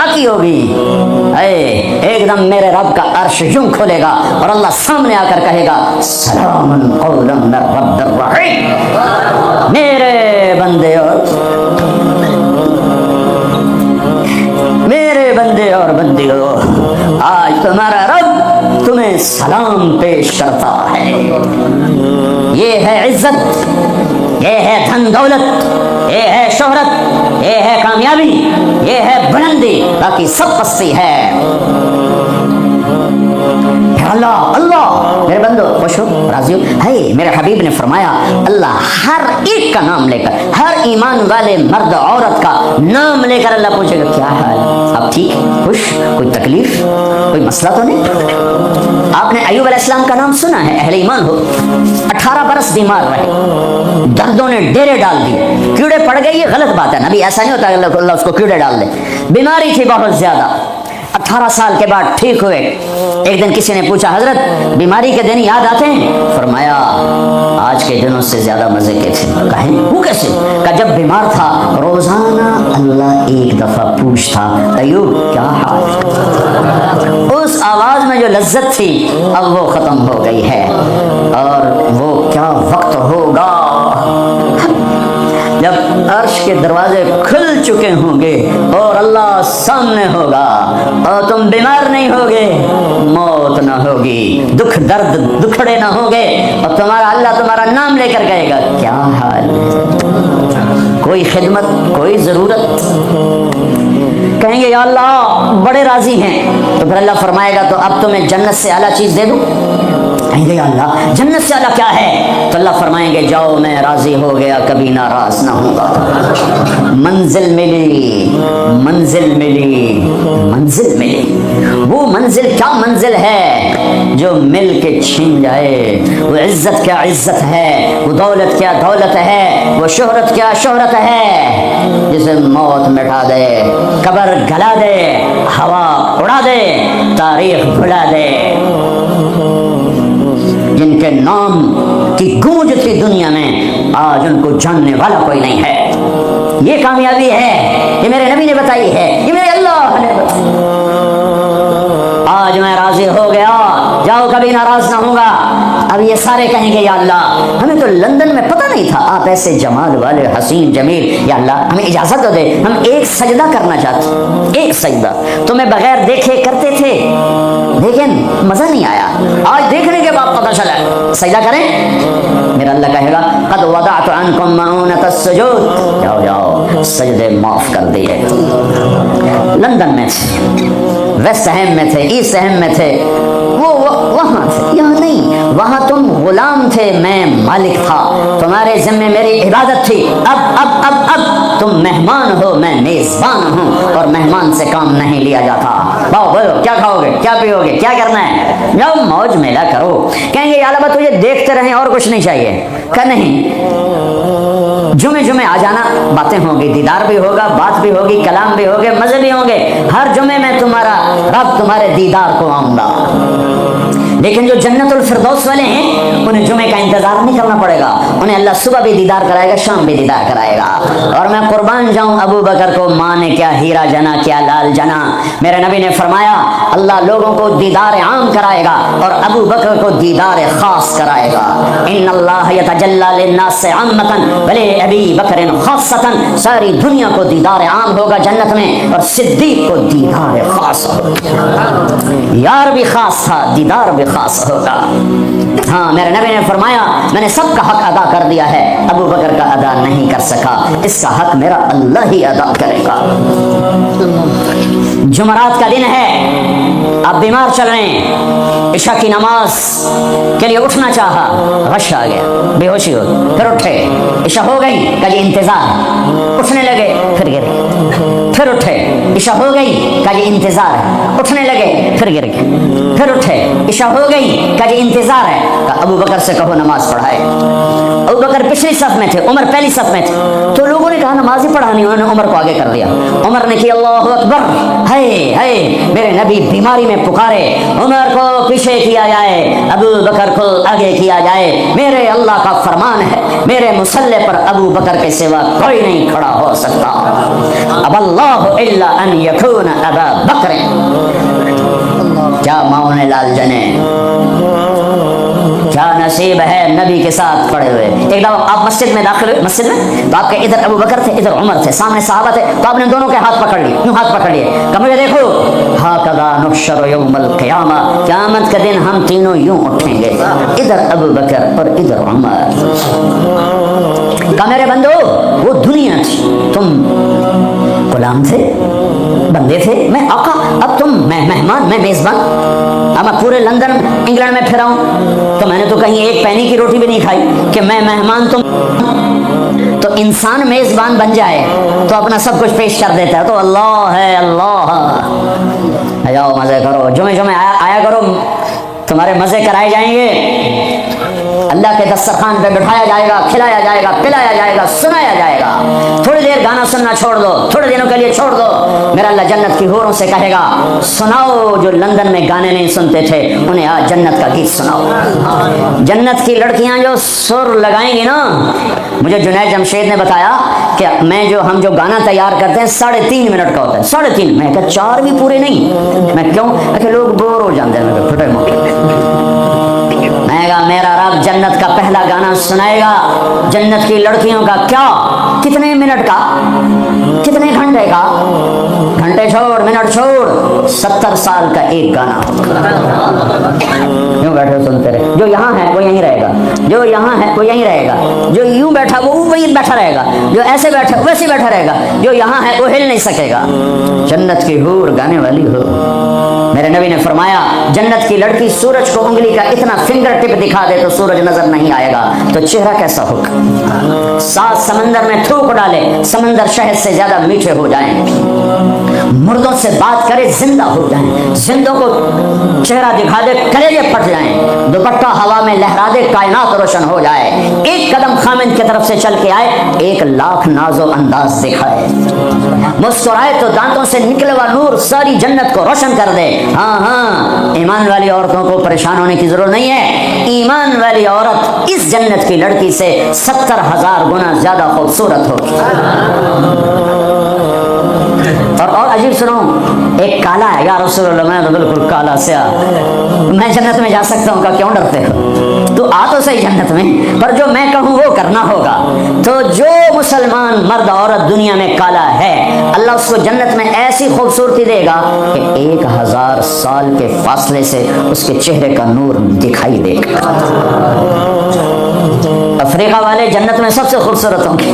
ایک دم میرے رب کا عرش یوں کھولے گا اور اللہ سامنے آ کر کہے گا سلام قولا من رب الرحیم، میرے بندے اور بندیوں، آج تمہارا رب تمہیں سلام پیش کرتا ہے۔ یہ ہے عزت، یہ ہے دھن دولت، یہ ہے شہرت، یہ ہے کامیابی، یہ ہے بلندی، باقی سب پستی ہے۔ اللہ میرے بندو خوش ہو، راضی ہو؟ ہے میرے حبیب نے فرمایا اللہ ہر ایک کا نام لے کر، ہر ایمان والے مرد عورت کا نام لے کر اللہ پوچھے گا کیا حال، اب ٹھیک، خوش، کوئی تکلیف، کوئی مسئلہ تو نہیں؟ آپ نے ایوب علیہ السلام کا نام سنا ہے، اہل ایمان ہو، 18 برس بیمار رہے، دردوں نے ڈیرے ڈال دیے، کیڑے پڑ گئے، یہ غلط بات ہے، نبی ایسا نہیں ہوتا اللہ اس کو کیڑے ڈال دے، بیماری تھی بہت زیادہ، 18 سال کے بعد ٹھیک ہوئے۔ ایک دن کسی نے پوچھا حضرت بیماری کے دن یاد آتے ہیں؟ فرمایا آج کے دنوں سے زیادہ مزے کے تھے۔ کہیں وہ کیسے؟ کہ جب بیمار تھا روزانہ اللہ ایک دفعہ پوچھتا ایوب کیا حال، اس آواز میں جو لذت تھی اب وہ ختم ہو گئی ہے، اور وہ کیا وقت ہوگا جب عرش کے دروازے کھل چکے ہوں گے اور اللہ سامنے ہوگا اور تم بیمار نہیں ہوگے، موت نہ ہوگی، دکھ درد دکھڑے نہ ہوگے، اور تمہارا اللہ تمہارا نام لے کر کہے گا کیا حال ہے، کوئی خدمت، کوئی ضرورت، کہیں گے یا اللہ بڑے راضی ہیں، تو پھر اللہ فرمائے گا تو اب تمہیں جنت سے اعلیٰ چیز دے دوں؟ کہیں گے یا اللہ جنت سے اعلیٰ کیا ہے؟ تو اللہ فرمائیں گے جاؤ میں راضی ہو گیا، کبھی ناراض نہ ہوں گا، منزل ملی، منزل ملی، منزل ملی، وہ منزل کیا منزل ہے جو مل کے چھن جائے، وہ عزت کیا عزت ہے، وہ دولت کیا دولت ہے، وہ شہرت کیا شہرت ہے، جسے موت مٹا دے، قبر گلا دے، ہوا اڑا دے، تاریخ بھلا دے، جن کے نام کی گونج تھی دنیا میں آج ان کو جاننے والا کوئی نہیں ہے۔ یہ کامیابی ہے، یہ میرے نبی نے بتائی ہے، یہ میرے اللہ نے بتائی۔ آج آج میں راضی ہو گیا, جاؤ کبھی ناراض نہ ہوں گا. اب یہ سارے کہیں گے یا اللہ ہمیں تو لندن میں پتہ نہیں تھا آپ ایسے جمال والے حسین جمیل, یا اللہ ہمیں اجازت دے, ہم ایک سجدہ کرنا چاہتے, ایک سجدہ تمہیں بغیر دیکھے کرتے تھے لیکن مزہ نہیں آیا, آج دیکھنے کے بعد پتہ چلا سجدہ کریں. میرا اللہ کہے گا قد وضعت عنکم معونۃ السجود, جاؤ جاؤ سجدے معاف کر دیے. لندن میں تھے, ویسٹ ہیم میں تھے, ایسٹ ہیم میں تھے, وہ وہاں تھے, یہاں نہیں. وہاں تم غلام تھے, میں مالک تھا, تمہارے ذمے میری عبادت تھی. اب تم مہمان ہو, میں میزبان ہوں, اور مہمان سے کام نہیں لیا جاتا. بولو کیا کھاؤ گے, کیا پیو گے, کیا کرنا ہے, جاؤ موج میلہ کرو. کہیں گے یا اللہ تجھے دیکھتے رہیں اور کچھ نہیں چاہیے, کہ نہیں جمعے آ جانا, باتیں ہوں گی, دیدار بھی ہوگا, بات بھی ہوگی, کلام بھی ہوگے, مزے بھی ہوں گے. ہر جمعے میں تمہارا رب تمہارے دیدار کو آؤں گا. لیکن جو جنت الفردوس والے ہیں انہیں جمعے کا انتظار نہیں کرنا پڑے گا, انہیں اللہ صبح بھی دیدار کرائے گا, شام بھی دیدار کرائے گا. اور میں قربان جاؤں ابو بکر کو, ماں نے کیا ہیرا جنا, کیا لال جنا. میرے نبی نے فرمایا اللہ لوگوں کو دیدار عام کرائے گا اور ابو بکر کو دیدار خاص کرائے گا. ان اللہ یتجلی للناس عامۃ ولابی بکر خاصۃ, ساری دنیا کو دیدار عام ہوگا جنت میں, اور صدیق کو دیدار خاص ہوگا. یار بھی خاص تھا, دیدار بھی خاص ہوگا. ہاں میرے نبی نے فرمایا میں نے سب کا حق ادا کر دیا ہے, ابو بکر کا ادا نہیں کر سکا, اس کا حق میرا اللہ ہی ادا کرے گا. جمعرات کا دن ہے, آپ بیمار چل رہے ہیں, عشاء کی نماز کے لیے اٹھنا چاہا, غش آ گیا, بے ہوشی ہو, پھر اٹھے, عشاء ہو گئی, کہ جی انتظار, اٹھنے لگے, پھر گرے, پھر اٹھے, عشاء ہو گئی, کہ جی انتظار ہے, اٹھنے لگے, پھر گر گئے, پھر اٹھے, عشاء ہو گئی, کہ جی انتظار ہے. ابو بکر سے کہو نماز پڑھائے. ابو بکر پچھلی صف میں تھے, عمر پہلی صف میں تھے, تو لوگوں نے کہا نماز ہی پڑھانی, انہوں نے عمر کو آگے کر دیا. عمر نے کیا اللہ اکبر, ہے میرے نبی بیماری میں پکارے, عمر کو پیچھے کیا جائے, ابو بکر کو آگے کیا جائے. میرے اللہ کا فرمان ہے, میرے مصلی پر ابو بکر کے سوا کوئی نہیں کھڑا ہو سکتا. اب اللہ الا ان یکون ابا بکر. کیا ماؤں نے لال جنے, کیا نصیب ہے نبی کے ساتھ پڑے ہوئے. ایک دفعہ آپ مسجد میں داخل ہوئے, مسجد میں تو آپ کے ادھر ابو بکر تھے, ادھر عمر تھے, سامنے صحابہ تھے, تو آپ نے دونوں کے ہاتھ پکڑ لیے, یوں ہاتھ پکڑ لیے, کہ مجھے دیکھو, ہاکذا نحشر یوم القیامہ, قیامت کے دن ہم تینوں یوں اٹھیں گے, ادھر ابو بکر اور ادھر عمر. کہ میرے بندو وہ دنیا تھی, تم غلام تھے, بندے تھے, میں آقا, اب تم میں مہمان, میں میزبان. اب میں پورے لندن انگلینڈ میں پھرا ہوں تو میں نے تو کہیں ایک پینی کی روٹی بھی نہیں کھائی کہ میں مہمان, تم. تو انسان میزبان بن جائے تو اپنا سب کچھ پیش کر دیتا ہے, تو اللہ ہے, اللہ جاؤ مزے کرو, جمعے آیا کرو, تمہارے مزے کرائے جائیں گے. اللہ کے دسترخوان پہ بٹھایا جائے گا, کھلایا جائے گا, پلایا جائے گا, سنایا جائے گا. تھوڑی دیر گانا سننا چھوڑ دو, تھوڑے دنوں کے لیے چھوڑ دو. میرا اللہ جنت کی حوروں سے کہے گا سناؤ, جو لندن میں گانے نہیں سنتے تھے انہیں آج جنت کا گیت سناؤ. جنت کی لڑکیاں جو سر لگائیں گی نا, مجھے جنید جمشید نے بتایا کہ ہم جو گانا تیار کرتے ہیں 3.5 منٹ کا ہوتا ہے, 3.5. میں کہا 4 بھی پورے نہیں. میں کیوں, کہ لوگ بور ہو جاتے ہیں. میں پھٹے موٹے, میں کہا میرا رب جنت کا پہلا گانا سنائے گا, جنت کی لڑکیوں کا. کیا, کتنے منٹ کا, کتنے گھنٹے کا, گھنٹے چھوڑ, منٹ چھوڑ, 70 سال کا ایک گانا. یوں بیٹھے سنتے رہے, جو یہاں ہے وہ یہیں رہے گا, جو یہاں ہے وہ یہیں رہے گا, جو یوں بیٹھا وہ وہیں بیٹھا رہے گا, جو ایسے بیٹھا ویسے بیٹھا رہے گا, جو یہاں ہے وہ ہل نہیں سکے گا. جنت کی حور گانے والی ہو. میرے نبی نے فرمایا جنت کی لڑکی سورج کو انگلی کا اتنا فنگر ٹپ دکھا دے تو سورج نظر نہیں آئے گا, تو چہرہ کیسا ہوگا. 7 سمندر میں تھوک ڈالے, سمندر شہد سے زیادہ میٹھے ہو جائیں. مردوں سے بات کرے, زندہ ہو جائیں, زندوں کو چہرہ دکھا دے, کلیجے پھٹ جائیں. دوپٹہ ہوا میں لہرا دے, کائنات روشن ہو جائے. ایک قدم خامد کی طرف سے چل کے آئے, 1 لاکھ ناز و انداز دکھائے. مسکرائے تو دانتوں سے نکلے ہوا نور ساری جنت کو روشن کر دے. ہاں, ایمان والی عورتوں کو پریشان ہونے کی ضرورت نہیں ہے. ایمان والی عورت اس جنت کی لڑکی سے 70,000 گنا زیادہ خوبصورت ہوگی. اور عجیب سنو، ایک کالا ہے، یا رسول اللہ میں تو بالکل کالا سیاہ، میں جنت میں جا سکتا ہوں؟ کہ کیوں ڈرتے ہو؟ تو آ تو صحیح جنت میں، پر جو میں کہوں وہ کرنا ہوگا۔ تو جو مسلمان مرد عورت دنیا میں کالا ہے، اللہ اس کو جنت میں ایسی خوبصورتی دے گا کہ 1000 سال کے فاصلے سے اس کے چہرے کا نور دکھائی دے گا۔ افریقہ والے جنت میں سب سے خوبصورت ہوں گے۔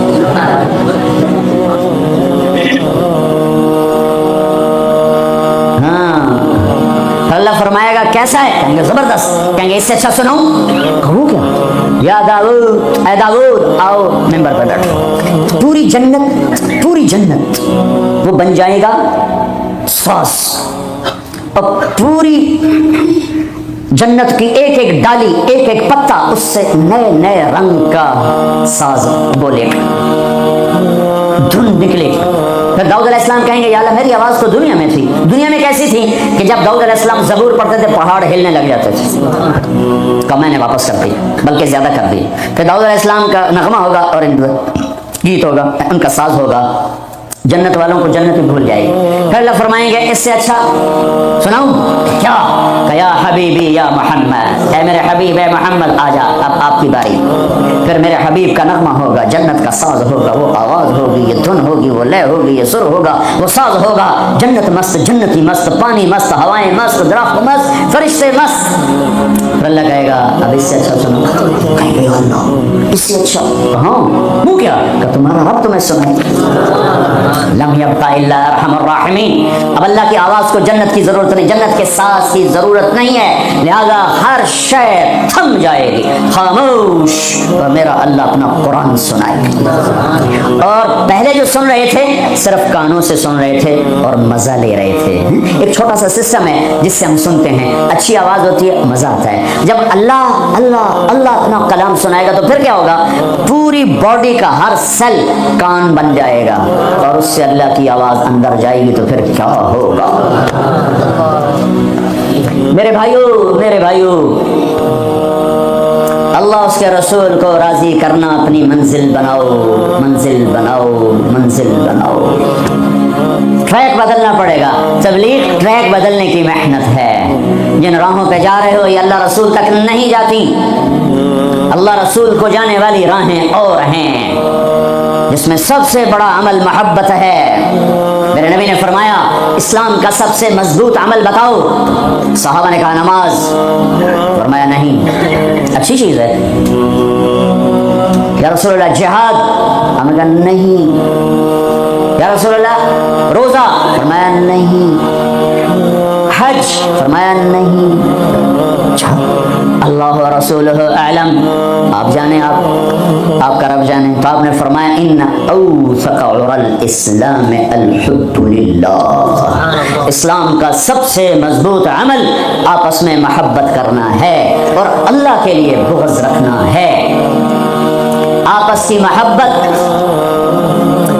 اللہ فرمائے گا کیسا ہے؟ کہیں گے زبردست، کہیں گے اس سے اچھا سناؤں؟ کہوں کیا؟ یا داؤد، اے داؤد آؤ ممبر پر بیٹھو۔ پوری جنت وہ بن جائے گا ساز، اور پوری جنت کی ایک ایک ڈالی، ایک ایک پتا اس سے نئے نئے رنگ کا ساز بولے گا، دھن نکلے گی۔ پھر داؤد علیہ السلام کہیں گے یا اللہ میری آواز تو دنیا میں تھی، دنیا میں کیسی تھی کہ جب داؤد علیہ السلام زبور پڑھتے تھے پہاڑ ہلنے لگ جاتے تھے، کہ میں نے واپس کر دی، بلکہ زیادہ کر دی۔ پھر داؤد علیہ السلام کا نغمہ ہوگا اور گیت ہوگا، ان کا ساز ہوگا، جنت والوں کو جنت بھول جائے گی۔ پھر اللہ فرمائیں گے اس سے اچھا سناؤں کیا؟ کہ یا حبیبی یا محمد، اے میرے حبیب اے محمد آ جا، اب آپ کی باری۔ پھر میرے حبیب کا نغمہ ہوگا، جنت کا ساز ہوگا، وہ آواز ہوگی، یہ دھن ہوگی، وہ لے ہوگی، یہ سر ہوگا، وہ ساز ہوگا۔ جنت مست، جنتی مست، پانی مست، ہوائیں مست، درخت مست، فرشتے مست۔ پھر اللہ کہے گا اب اس سے اچھا سنو، کہیں گے اللہ اس سے اچھا کہاں؟ وہ کیا؟ کہ تمہارا رب تمہیں سنائے۔ لم یبقى الا ارحم الراحمین۔ اب اللہ کی آواز کو جنت کی ضرورت نہیں، جنت کے ساز کی ضرورت نہیں ہے، لہذا ہر شے تھم جائے گی، خاموش، اور میرا اللہ اپنا قرآن سنائے گا۔ اور پہلے جو سن رہے تھے صرف کانوں سے سن رہے تھے اور مزہ لے رہے تھے۔ ایک چھوٹا سا سسٹم ہے جس سے ہم سنتے ہیں، اچھی آواز ہوتی ہے، مزہ آتا ہے۔ جب اللہ اللہ اللہ اپنا کلام سنائے گا تو پھر کیا ہوگا؟ پوری باڈی کا ہر سیل کان بن جائے گا، اور اس سے اللہ کی آواز اندر جائے گی تو پھر کیا ہوگا؟ میرے بھائیو، اللہ اس کے رسول کو راضی کرنا اپنی منزل بناؤ، منزل بناؤ، منزل بناؤ۔ ٹریک بدلنا پڑے گا، تبلیغ ٹریک بدلنے کی محنت ہے۔ جن راہوں پہ جا رہے ہو یہ اللہ رسول تک نہیں جاتی، اللہ رسول کو جانے والی راہیں اور ہیں، جس میں سب سے بڑا عمل محبت ہے۔ میرے نبی نے فرمایا اسلام کا سب سے مضبوط عمل بتاؤ؟ صحابہ نے کہا نماز، فرمایا نہیں، اچھی چیز ہے۔ یا رسول اللہ جہاد، ہم نے کہا نہیں۔ یا رسول اللہ روزہ، فرمایا نہیں۔ حج، فرمایا نہیں۔ اچھا اللہ و رسولہ اعلم، آپ جانے، آپ کا رب جانے۔ تو آپ نے فرمایا ان اوثق عرى الاسلام الحب للہ، اسلام کا سب سے مضبوط عمل آپس میں محبت کرنا ہے اور اللہ کے لیے بغض رکھنا ہے۔ آپس کی محبت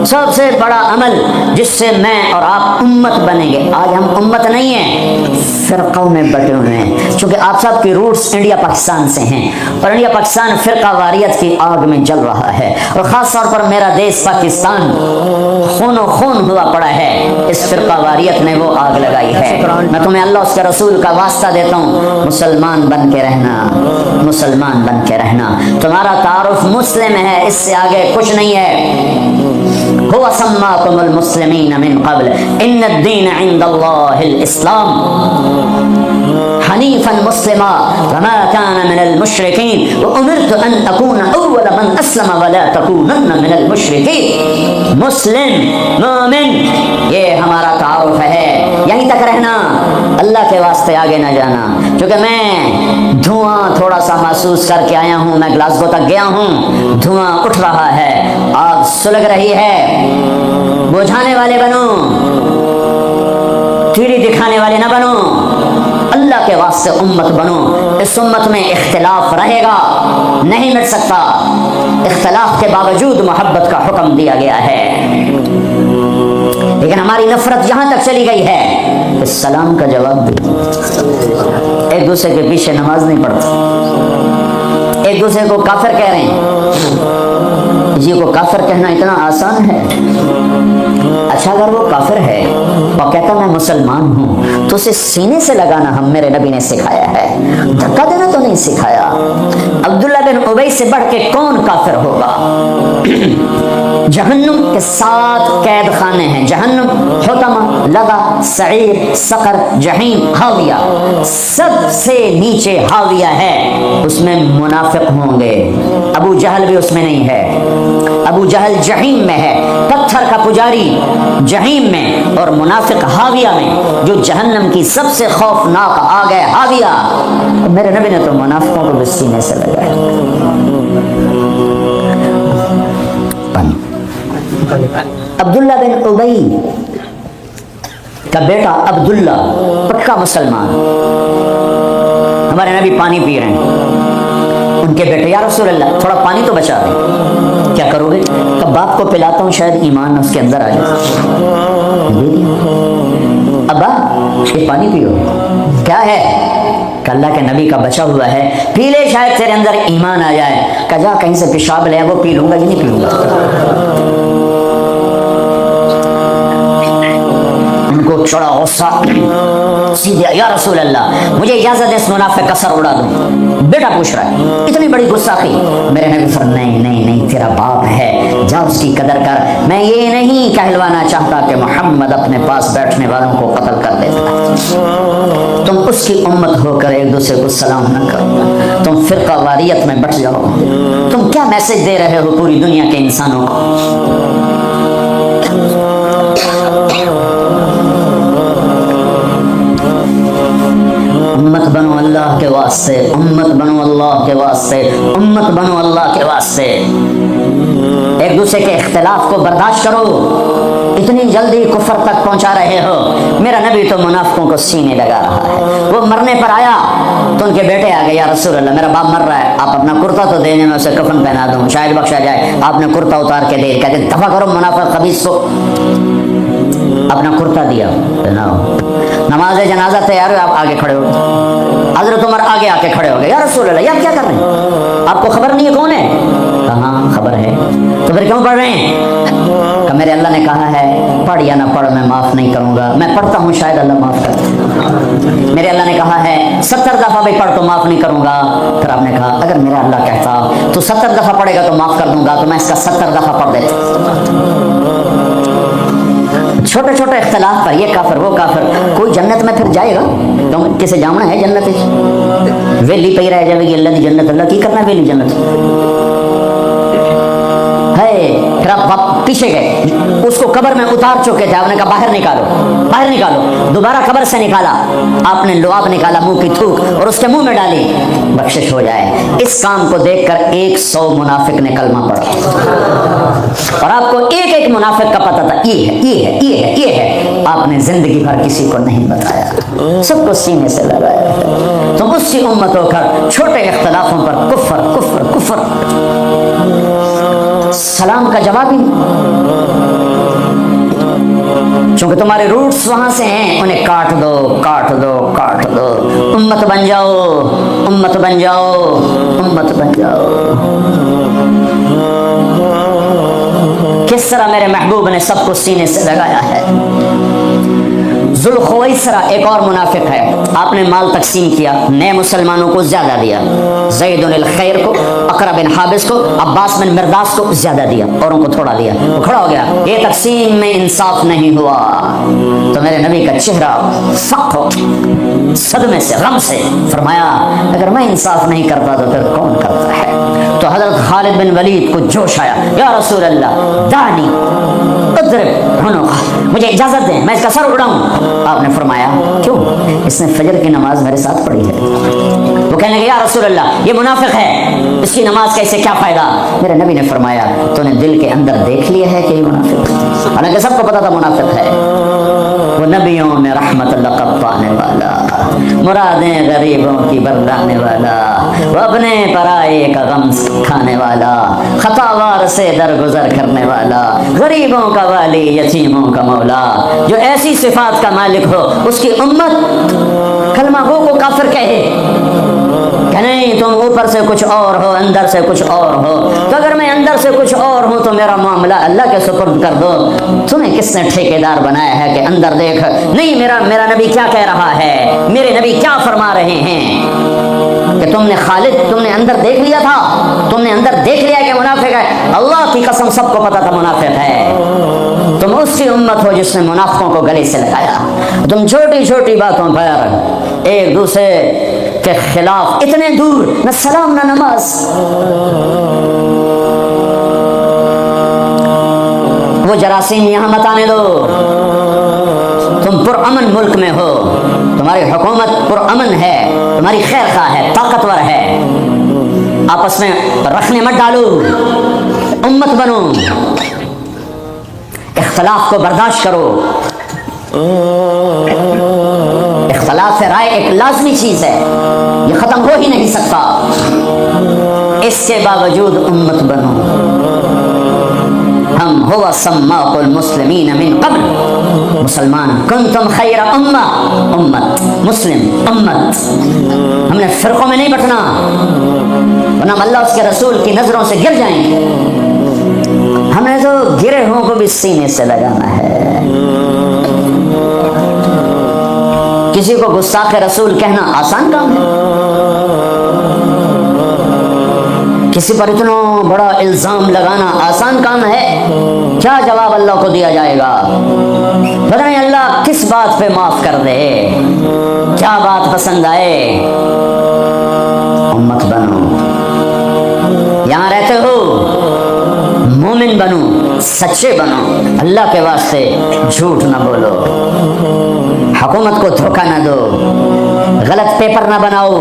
سب سے بڑا عمل جس سے میں اور آپ امت بنیں گے۔ آج ہم امت نہیں ہیں، فرقوں میں بٹے ہوئے ہیں، چونکہ آپ سب کی روٹس انڈیا پاکستان سے ہیں، اور انڈیا پاکستان فرقہ واریت کی آگ میں جل رہا ہے، اور خاص طور پر میرا دیش پاکستان خون و خون ہوا پڑا ہے، اس فرقہ واریت نے وہ آگ لگائی ہے۔ میں تمہیں اللہ اس کے رسول کا واسطہ دیتا ہوں، مسلمان بن کے رہنا، مسلمان بن کے رہنا۔ تمہارا تعارف مسلم ہے، اس سے آگے کچھ نہیں ہے۔ هو سماكم المسلمين من قبل ان الدين عند الله الاسلام حنيفا مسلما وما كان من المشركين وامرت ان اكون اول من اسلم ولا تكونن من المشركين۔ مسلم مومن یہ ہمارا تعارف ہے، یہیں تک رہنا، اللہ کے واسطے آگے نہ جانا۔ کیونکہ میں دھواں تھوڑا سا محسوس کر کے آیا ہوں، میں گلاسگو تک گیا ہوں، دھواں اٹھ رہا ہے، آگ سلگ رہی ہے۔ بجھانے والے بنو، تیری دکھانے والے نہ بنو، اللہ کے واسطے امت بنو۔ اس امت میں اختلاف رہے گا، نہیں مٹ سکتا، اختلاف کے باوجود محبت کا حکم دیا گیا ہے۔ لیکن ہماری نفرت یہاں تک چلی گئی ہے، اس سلام کا جواب بھی، ایک دوسرے کے پیچھے نماز نہیں پڑھتے، ایک دوسرے کو کافر کہہ رہے ہیں۔ کسی کو کافر کہنا اتنا آسان ہے؟ اچھا اگر وہ کافر ہے اور کہتا میں مسلمان ہوں تو اسے سینے سے لگانا ہم میرے نبی نے سکھایا ہے، دھکا دینا تو نہیں سکھایا۔ عبداللہ بن ابی سے بڑھ کے کون کافر ہوگا؟ جہنم کے 7 قید خانے ہیں، جہنم، حطمہ، لظا، سعیر، سقر، جہیم، ہاویہ، سب سے نیچے ہاویہ ہے، اس میں منافق ہوں گے۔ ابو جہل بھی اس میں نہیں ہے، ابو جہل جہیم میں ہے، پتھر کا پجاری جہیم میں، اور منافق ہاویہ میں، جو جہنم کی سب سے خوفناک آگ ہے ہاویہ۔ میرے نبی نے تو منافقوں کو بھی سینے سے لگایا۔ عبداللہ بن ابی کا بیٹا عبداللہ پکا مسلمان، ہمارے نبی پانی پی رہے ہیں، ان کے بیٹے یا رسول اللہ تھوڑا پانی تو بچا دیں، کیا کرو گے؟ کہ باپ کو پلاتا ہوں شاید ایمان اس کے اندر آ جائے۔ ابا یہ پانی پیو، کیا ہے؟ کہ اللہ کے نبی کا بچا ہوا ہے، پی لے شاید تیرے اندر ایمان آ جائے۔ کہ جا کہیں سے پیشاب لے وہ پی لوں گا، یہ نہیں پیوں گا۔ ان کو چڑا غصہ، سیدھے یا رسول اللہ مجھے اجازت ہے اس منافق کا سر اڑا دوں، بیٹا پوچھ رہا ہے، اتنی بڑی گستاخی۔ میرے نبی فرمایا نہیں نہیں نہیں، تیرا باپ ہے، جا اس کی قدر کر۔ میں یہ نہیں کہلوانا چاہتا کہ محمد اپنے پاس بیٹھنے والوں کو قتل کر دیتا ہے، تم اس کی امت ہو کر ایک دوسرے کو سلام نہ کرو، تم فرقہ واریت میں بٹ جاؤ۔ تم کیا میسج دے رہے ہو پوری دنیا کے انسانوں کو؟ امت بنو اللہ کے واسطے، امت بنو اللہ کے واسطے، امت بنو اللہ کے واسطے۔ ایک دوسرے کے اختلاف کو برداشت کرو، اتنی جلدی کفر تک پہنچا رہے ہو۔ میرا نبی تو منافقوں کو سینے لگا رہا ہے۔ وہ مرنے پر آیا تو ان کے بیٹے آ گئے، یا رسول اللہ میرا باپ مر رہا ہے، آپ اپنا کرتا تو دے دیں، میں اسے کفن پہنا دوں، شاید بخشا جائے۔ آپ نے کرتا اتار کے دے، کہتے دفع کرو منافق خبیث کو۔ اپنا کرتا دیا، نماز جنازہ تیار ہو، آپ آگے کھڑے ہو گئے۔ حضرت عمر آگے آ کے کھڑے ہو گئے، یا رسول اللہ یار کیا کر رہے ہیں؟ آپ کو خبر نہیں ہے کون ہے؟ کہاں خبر ہے، تو پھر کیوں پڑھ رہے ہیں؟ کہ میرے اللہ نے کہا ہے پڑھ یا نہ پڑھ میں معاف نہیں کروں گا، میں پڑھتا ہوں شاید اللہ معاف کر دے۔ میرے اللہ نے کہا ہے 70 دفعہ بھی پڑھ تو معاف نہیں کروں گا۔ پھر آپ نے کہا اگر میرا اللہ کہتا تو 70 دفعہ پڑھے گا تو معاف کر دوں گا، تو میں اس کا 70 دفعہ پڑھ دیتا۔ چھوٹے چھوٹے اختلاف پر یہ کافر وہ کافر، کوئی جنت میں پھر جائے گا؟ کیوں کسے جامنا ہے جنت؟ ویلی پہ رہ جائے گی اللہ دی جنت، اللہ کی کرنا ویلی جنت ہے۔ پھر آپ پیچھے گئے، اس کو قبر میں اتار چکے تھے، آپ نے کہا باہر نکالو، باہر نکالو، دوبارہ قبر سے نکالا، آپ نے لعاب نکالا منہ کی تھوک اور اس کے منہ میں ڈالی، بخشش ہو جائے۔ اس کام کو دیکھ کر 100 منافق نے کلمہ پڑھا، اور آپ کو ایک ایک منافق کا پتہ تھا، یہ ہے یہ ہے یہ ہے یہ ہے، آپ نے زندگی بھر کسی کو نہیں بتایا، سب کو سینے سے لگایا۔ تم اس کی امت ہو کر چھوٹے اختلافوں پر کفر کفر کفر، سلام کا جواب ہی، چونکہ تمہارے روٹس وہاں سے ہیں، انہیں کاٹ دو کاٹ دو کاٹ دو، امت بن جاؤ امت بن جاؤ امت بن جاؤ۔ کس طرح میرے محبوب نے سب کو سینے سے لگایا ہے۔ ذوالخویسرہ ایک اور منافق ہے، آپ نے مال تقسیم کیا، نئے مسلمانوں کو زیادہ دیا، زید الخیر کو، اقرا بن حابس کو، عباس بن مرداس کو زیادہ دیا، اوروں کو تھوڑا دیا۔ وہ کھڑا ہو گیا، یہ تقسیم میں انصاف نہیں ہوا۔ تو میرے نبی کا چہرہ سخت ہو صدمے سے غم سے، فرمایا اگر میں انصاف نہیں کرتا تو پھر کون کرتا ہے؟ تو حضرت خالد بن ولید کو جوش آیا، یا رسول اللہ دانی اضرب عنقہ، مجھے اجازت دیں میں اس کا سر اڑاؤں۔ آپ نے فرمایا کیوں؟ اس نے فجر کی نماز میرے ساتھ پڑھی ہے۔ وہ کہنے لگے یا رسول اللہ یہ منافق ہے، اس کی نماز کا اسے کیا فائدہ؟ میرے نبی نے فرمایا تو نے دل کے اندر دیکھ لیا ہے کہ یہ منافق ہے، حالانکہ سب کو پتا تھا منافق ہے۔ وہ نبیوں میں رحمت لقب پانے والا، مرادیں غریبوں کی بردانے والا، وہ اپنے پرائے کا غم کھانے والا، خطاوار سے درگزر کرنے والا، غریبوں کا والی، یتیموں کا مولا، جو ایسی صفات کا مالک ہو، اس کی امت کلمہ گو کو کافر کہے کہ نہیں تم اوپر سے کچھ اور ہو اندر سے کچھ اور ہو، تو اگر میں اندر سے کچھ اور ہوں تو میرا معاملہ اللہ کے سپرد کر دو۔ تمہیں کس نے ٹھیکیدار بنایا ہے کہ اندر دیکھ؟ نہیں، میرا نبی کیا کہہ رہا ہے، میرے نبی کیا فرما رہے ہیں کہ تم نے خالد، تم نے اندر دیکھ لیا تھا، تم نے اندر دیکھ لیا کہ منافق ہے۔ اللہ کی قسم سب کو پتا تھا منافق ہے، تم اس کی امت ہو جس نے منافقوں کو گلے سے لگایا۔ تم چھوٹی چھوٹی باتوں پر ایک دوسرے کے خلاف اتنے دور، نہ سلام نہ نماز۔ وہ جراثیم یہاں مت آنے دو۔ تم پرامن ملک میں ہو، تمہاری حکومت پرامن ہے، تمہاری خیر خواہ ہے، طاقتور ہے، آپس میں رکھنے مت ڈالو، امت بنو، اختلاف کو برداشت کرو۔ اختلاف رائے ایک لازمی چیز ہے، یہ ختم ہو ہی نہیں سکتا، اس کے باوجود امت بنو۔ ہم ہوا سماق المسلمین من قبل، مسلمان، کنتم خیر امہ، امت مسلم امت۔ ہم نے فرقوں میں نہیں بٹنا، ورنہ اللہ اس کے رسول کی نظروں سے گر جائیں گے۔ ہم نے تو گرے ہوں کو بھی سینے سے لگانا ہے۔ کسی کو گستاخ رسول کہنا آسان کام ہے، کسی پر اتنا بڑا الزام لگانا آسان کام ہے؟ کیا جواب اللہ کو دیا جائے گا؟ پتہ نہیں اللہ کس بات پہ معاف کر دے، کیا بات پسند آئے۔ امت بنو، یہاں رہتے ہو مومن بنو، سچے بنو، اللہ کے واسطے جھوٹ نہ بولو، حکومت کو دھوکہ نہ دو، غلط پیپر نہ بناؤ،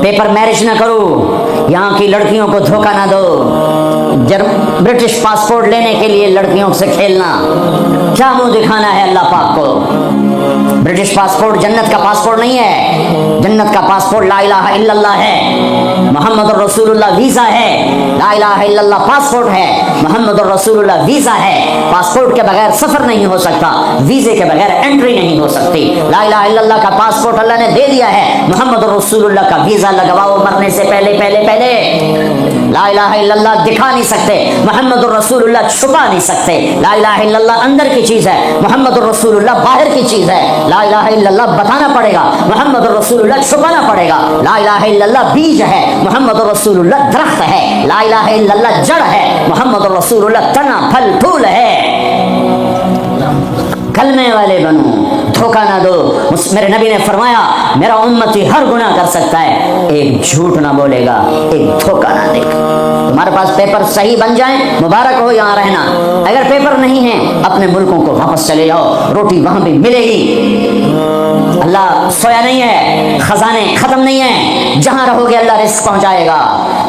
پیپر میرج نہ کرو، یہاں کی لڑکیوں کو دھوکہ نہ دو، برٹش پاسپورٹ لینے کے لیے لڑکیوں سے کھیلنا، کیا منہ دکھانا ہے اللہ پاک کو؟ برٹش پاسپورٹ جنت کا پاسپورٹ نہیں ہے، جنت کا پاسپورٹ لا الہ الا اللہ ہے، محمد الرسول اللہ ویزا ہے، لا الہ الا اللہ پاسپورٹ ہے، محمد الرسول اللہ ویزا ہے۔ پاسپورٹ کے بغیر سفر نہیں ہو سکتا، ویزے کے بغیر انٹری نہیں ہو سکتی۔ لا الہ الا اللہ کا پاسپورٹ اللہ نے دے دیا ہے، محمد الرسول اللہ کا ویزا لگواؤ مرنے سے پہلے پہلے پہلے۔ لا الہ الا اللہ دکھا نہیں سکتے، محمد الرسول اللہ چھپا نہیں سکتے۔ لا الہ الا اللہ اندر کی چیز ہے، محمد الرسول اللہ باہر کی چیز ہے۔ لا الہ الا اللہ بتانا پڑے گا، محمد الرسول اللہ چھپانا پڑے گا۔ لا الہ الا اللہ بیج ہے، محمد الرسول اللہ درخت ہے۔ لا الہ الا اللہ جڑ ہے، محمد الرسول اللہ تنا پھل پھول ہے۔ کلمے والے بنو، دھوکہ نہ دو۔ میرے نبی نے فرمایا میرا امتی ہر گناہ کر سکتا ہے، ایک جھوٹ نہ بولے گا، ایک دھوکہ نہ دے گا۔ تمہارے پاس پیپر صحیح بن جائیں مبارک ہو یہاں رہنا، اگر پیپر نہیں ہیں اپنے ملکوں کو واپس چلے جاؤ، روٹی وہاں بھی ملے گی۔ اللہ سویا نہیں ہے، خزانے ختم نہیں ہیں، جہاں رہو گے اللہ رزق پہنچائے گا۔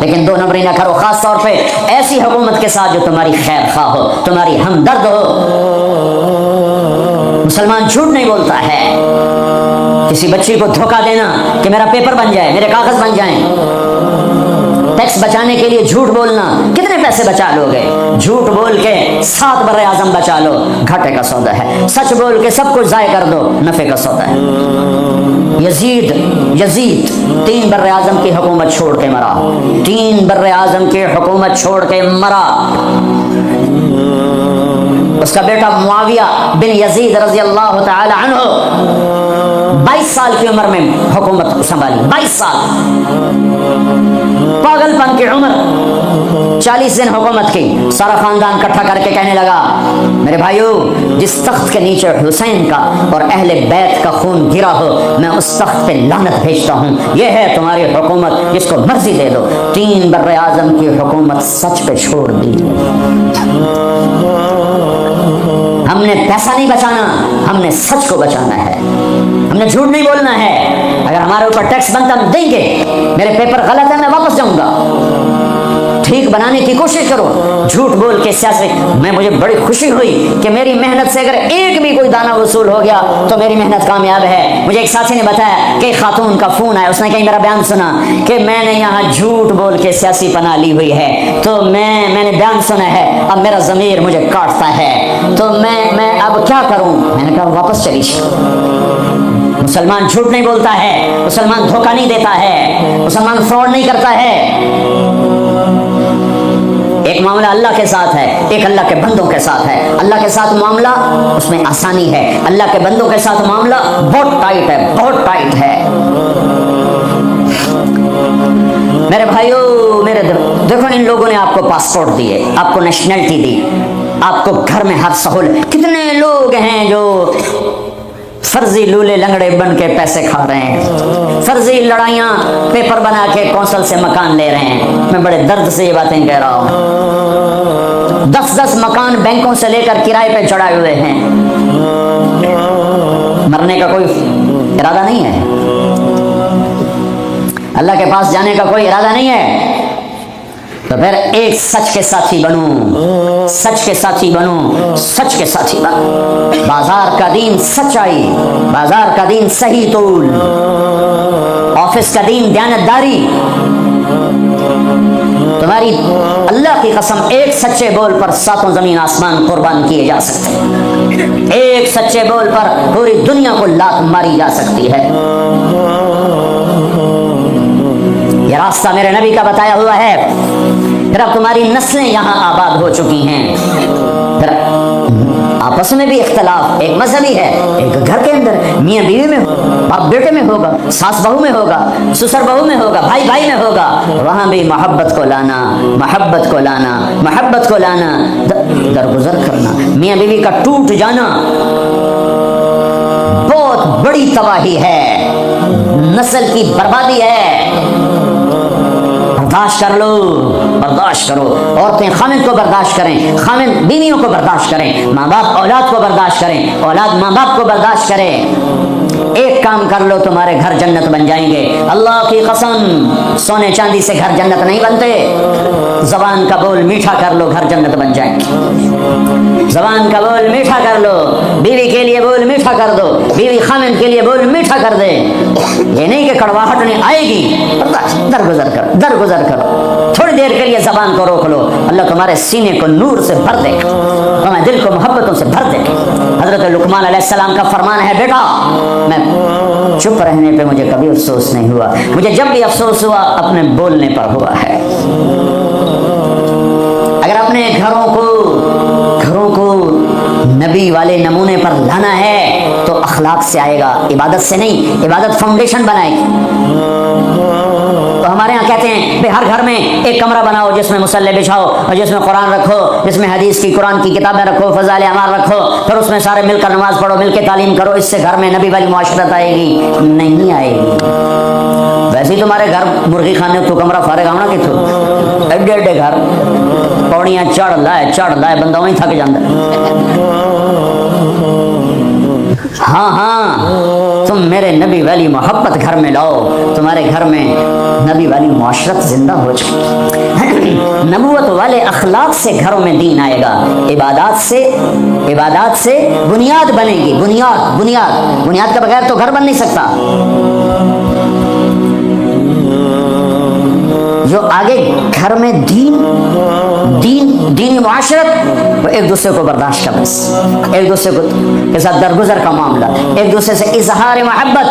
لیکن دو نمبری نہ کرو، خاص طور پہ ایسی حکومت کے ساتھ جو تمہاری خیر خواہ ہو، تمہاری ہمدرد ہو۔ مسلمان جھوٹ نہیں بولتا ہے۔ کسی بچی کو دھوکہ دینا کہ میرا پیپر بن جائے، میرے کاغذ بن جائیں، ٹیکس بچانے کے لیے جھوٹ بولنا، کتنے پیسے بچا لو گے؟ جھوٹ بول کے 7 بر اعظم بچا لو، گھاٹے کا سودا ہے۔ سچ بول کے سب کچھ ضائع کر دو، نفع کا سودا ہے۔ یزید 3 بر اعظم کی حکومت چھوڑ کے مرا، 3 بر اعظم کی حکومت چھوڑ کے مرا۔ اس کا بیٹا معاویہ بن یزید رضی اللہ تعالی عنہ 22 سال کی عمر میں حکومت سنبھالی، 22 سال، پاگل پن کی عمر، 40 دن حکومت کی۔ سارا خاندان اکٹھا کر کے کہنے لگا میرے بھائیو، جس تخت کے نیچے حسین کا اور اہل بیت کا خون گرا ہو، میں اس تخت پہ لعنت بھیجتا ہوں، یہ ہے تمہاری حکومت، جس کو مرضی دے دو۔ 3 بر اعظم کی حکومت سچ پہ چھوڑ دی۔ ہم نے پیسہ نہیں بچانا، ہم نے سچ کو بچانا ہے، ہم نے جھوٹ نہیں بولنا ہے۔ اگر ہمارے اوپر ٹیکس بنتا ہم دیں گے، میرے پیپر غلط ہے میں واپس جاؤں گا، ٹھیک بنانے کی کوشش کرو۔ جھوٹ بول کے سیاست میں مجھے بڑی خوشی ہوئی کہ میری محنت سے اگر ایک بھی کوئی دانہ وصول ہو گیا تو میری محنت کامیاب ہے۔ مجھے ایک ساتھی نے بتایا کہ خاتون کا فون آیا، اس نے کہیں میرا بیان سنا کہ میں نے یہاں جھوٹ بول کے سیاسی پناہ لی ہوئی ہے، تو میں نے بیان سنا ہے، اب میرا ضمیر مجھے کاٹتا ہے، تو میں اب کیا کروں؟ میں نے کہا واپس چلی جاؤ۔ مسلمان جھوٹ نہیں بولتا ہے، مسلمان دھوکہ نہیں دیتا ہے، مسلمان فراڈ نہیں کرتا ہے۔ ایک معاملہ اللہ کے ساتھ ہے، ایک اللہ کے بندوں کے ساتھ ہے۔ اللہ کے ساتھ معاملہ اس میں آسانی ہے، اللہ کے بندوں کے ساتھ معاملہ بہت ٹائٹ ہے، بہت ٹائٹ ہے۔ میرے بھائیوں، میرے دیکھو ان لوگوں نے آپ کو پاسپورٹ دیے، آپ کو نیشنلٹی دی، آپ کو گھر میں ہر سہولت۔ کتنے لوگ ہیں جو فرضی لولے لنگڑے بن کے پیسے کھا رہے ہیں، فرضی لڑائیاں پیپر بنا کے کونسل سے مکان لے رہے ہیں۔ میں بڑے درد سے یہ باتیں کہہ رہا ہوں۔ 10 مکان بینکوں سے لے کر کرائے پہ چڑھائے ہوئے ہیں، مرنے کا کوئی ارادہ نہیں ہے، اللہ کے پاس جانے کا کوئی ارادہ نہیں ہے۔ تو پھر ایک سچ کے ساتھی بنو، سچ کے ساتھی بنو، سچ کے ساتھی بنو۔ بازار کا دین سچائی، بازار کا دین صحیح طول، آفس کا دین دیانتداری۔ تمہاری اللہ کی قسم ایک سچے بول پر 7 زمین آسمان قربان کیے جا سکتے ہیں، ایک سچے بول پر پوری دنیا کو لات ماری جا سکتی ہے۔ یہ راستہ میرے نبی کا بتایا ہوا ہے۔ پھر اب تمہاری نسلیں یہاں آباد ہو چکی ہیں، پھر آپس میں بھی اختلاف، ایک مذہبی ہے، ایک گھر کے اندر میاں بیوی میں، باپ بیٹے میں ہوگا، ساس بہو میں ہوگا، سسر بہو میں ہوگا، بھائی بھائی میں ہوگا۔ وہاں بھی محبت کو لانا، محبت کو لانا، محبت کو لانا، درگزر کرنا۔ میاں بیوی کا ٹوٹ جانا بہت بڑی تباہی ہے، نسل کی بربادی ہے۔ برداشت کر لو، برداشت کرو۔ عورتیں خامد کو برداشت کریں، خامد بیویوں کو برداشت کریں، ماں باپ اولاد کو برداشت کریں، اولاد ماں باپ کو برداشت کریں۔ ایک کام کر لو، تمہارے گھر جنت بن جائیں گے۔ اللہ کی قسم، سونے چاندی سے گھر جنت نہیں بنتے۔ زبان کا بول میٹھا کر لو، گھر جنت بن جائیں گے۔ زبان کا بول میٹھا کر لو، بیوی کے لیے بول میٹھا کر دو، بیوی خامد کے لیے بول میٹھا کر دے۔ یہ نہیں کہ کڑواہٹ نہیں آئے گی، درگزر کرو، درگزر کرو۔ تھوڑی دیر کے لیے زبان کو روک لو، اللہ تمہارے سینے کو نور سے بھر دے گا، تمہارے دل کو محبتوں سے بھر دے گا۔ حضرت لقمان علیہ السلام کا فرمان ہے، بیٹا میں چپ رہنے پہ مجھے کبھی افسوس نہیں ہوا، مجھے جب بھی افسوس ہوا اپنے بولنے پر ہوا ہے۔ اگر اپنے گھروں کو نبی والے نمونے پر لانا ہے تو اخلاق سے آئے گا، عبادت سے نہیں۔ عبادت فاؤنڈیشن بنائے گی۔ تو ہمارے ہاں کہتے ہیں بھئی ہر گھر میں ایک کمرہ بناؤ جس میں مصلی بچھاؤ اور جس میں قرآن رکھو، جس میں حدیث کی قرآن کی کتابیں رکھو، فضائل اعمال رکھو، پھر اس میں سارے مل کر نماز پڑھو، مل کے تعلیم کرو، اس سے گھر میں نبی والی معاشرت آئے گی؟ نہیں آئے گی۔ ویسے ہی تمہارے گھر مرغی خانے تو کمرہ فارغ ہونا کتوں ایڈے ایڈے گھر، پوڑیاں چڑھ لائے بندہ وہیں تھک جاندہ۔ ہاں تم میرے نبی والی محبت گھر میں لاؤ، تمہارے گھر میں نبی والی معاشرت زندہ ہو جائے۔ نبوت والے اخلاق سے گھروں میں دین آئے گا، عبادات سے بنیاد بنے گی، بنیاد کے بغیر تو گھر بن نہیں سکتا۔ جو آگے گھر میں دینی معاشرت، وہ ایک دوسرے کو برداشت کا، بس ایک دوسرے کو کے ساتھ درگزر کا معاملہ، ایک دوسرے سے اظہار محبت۔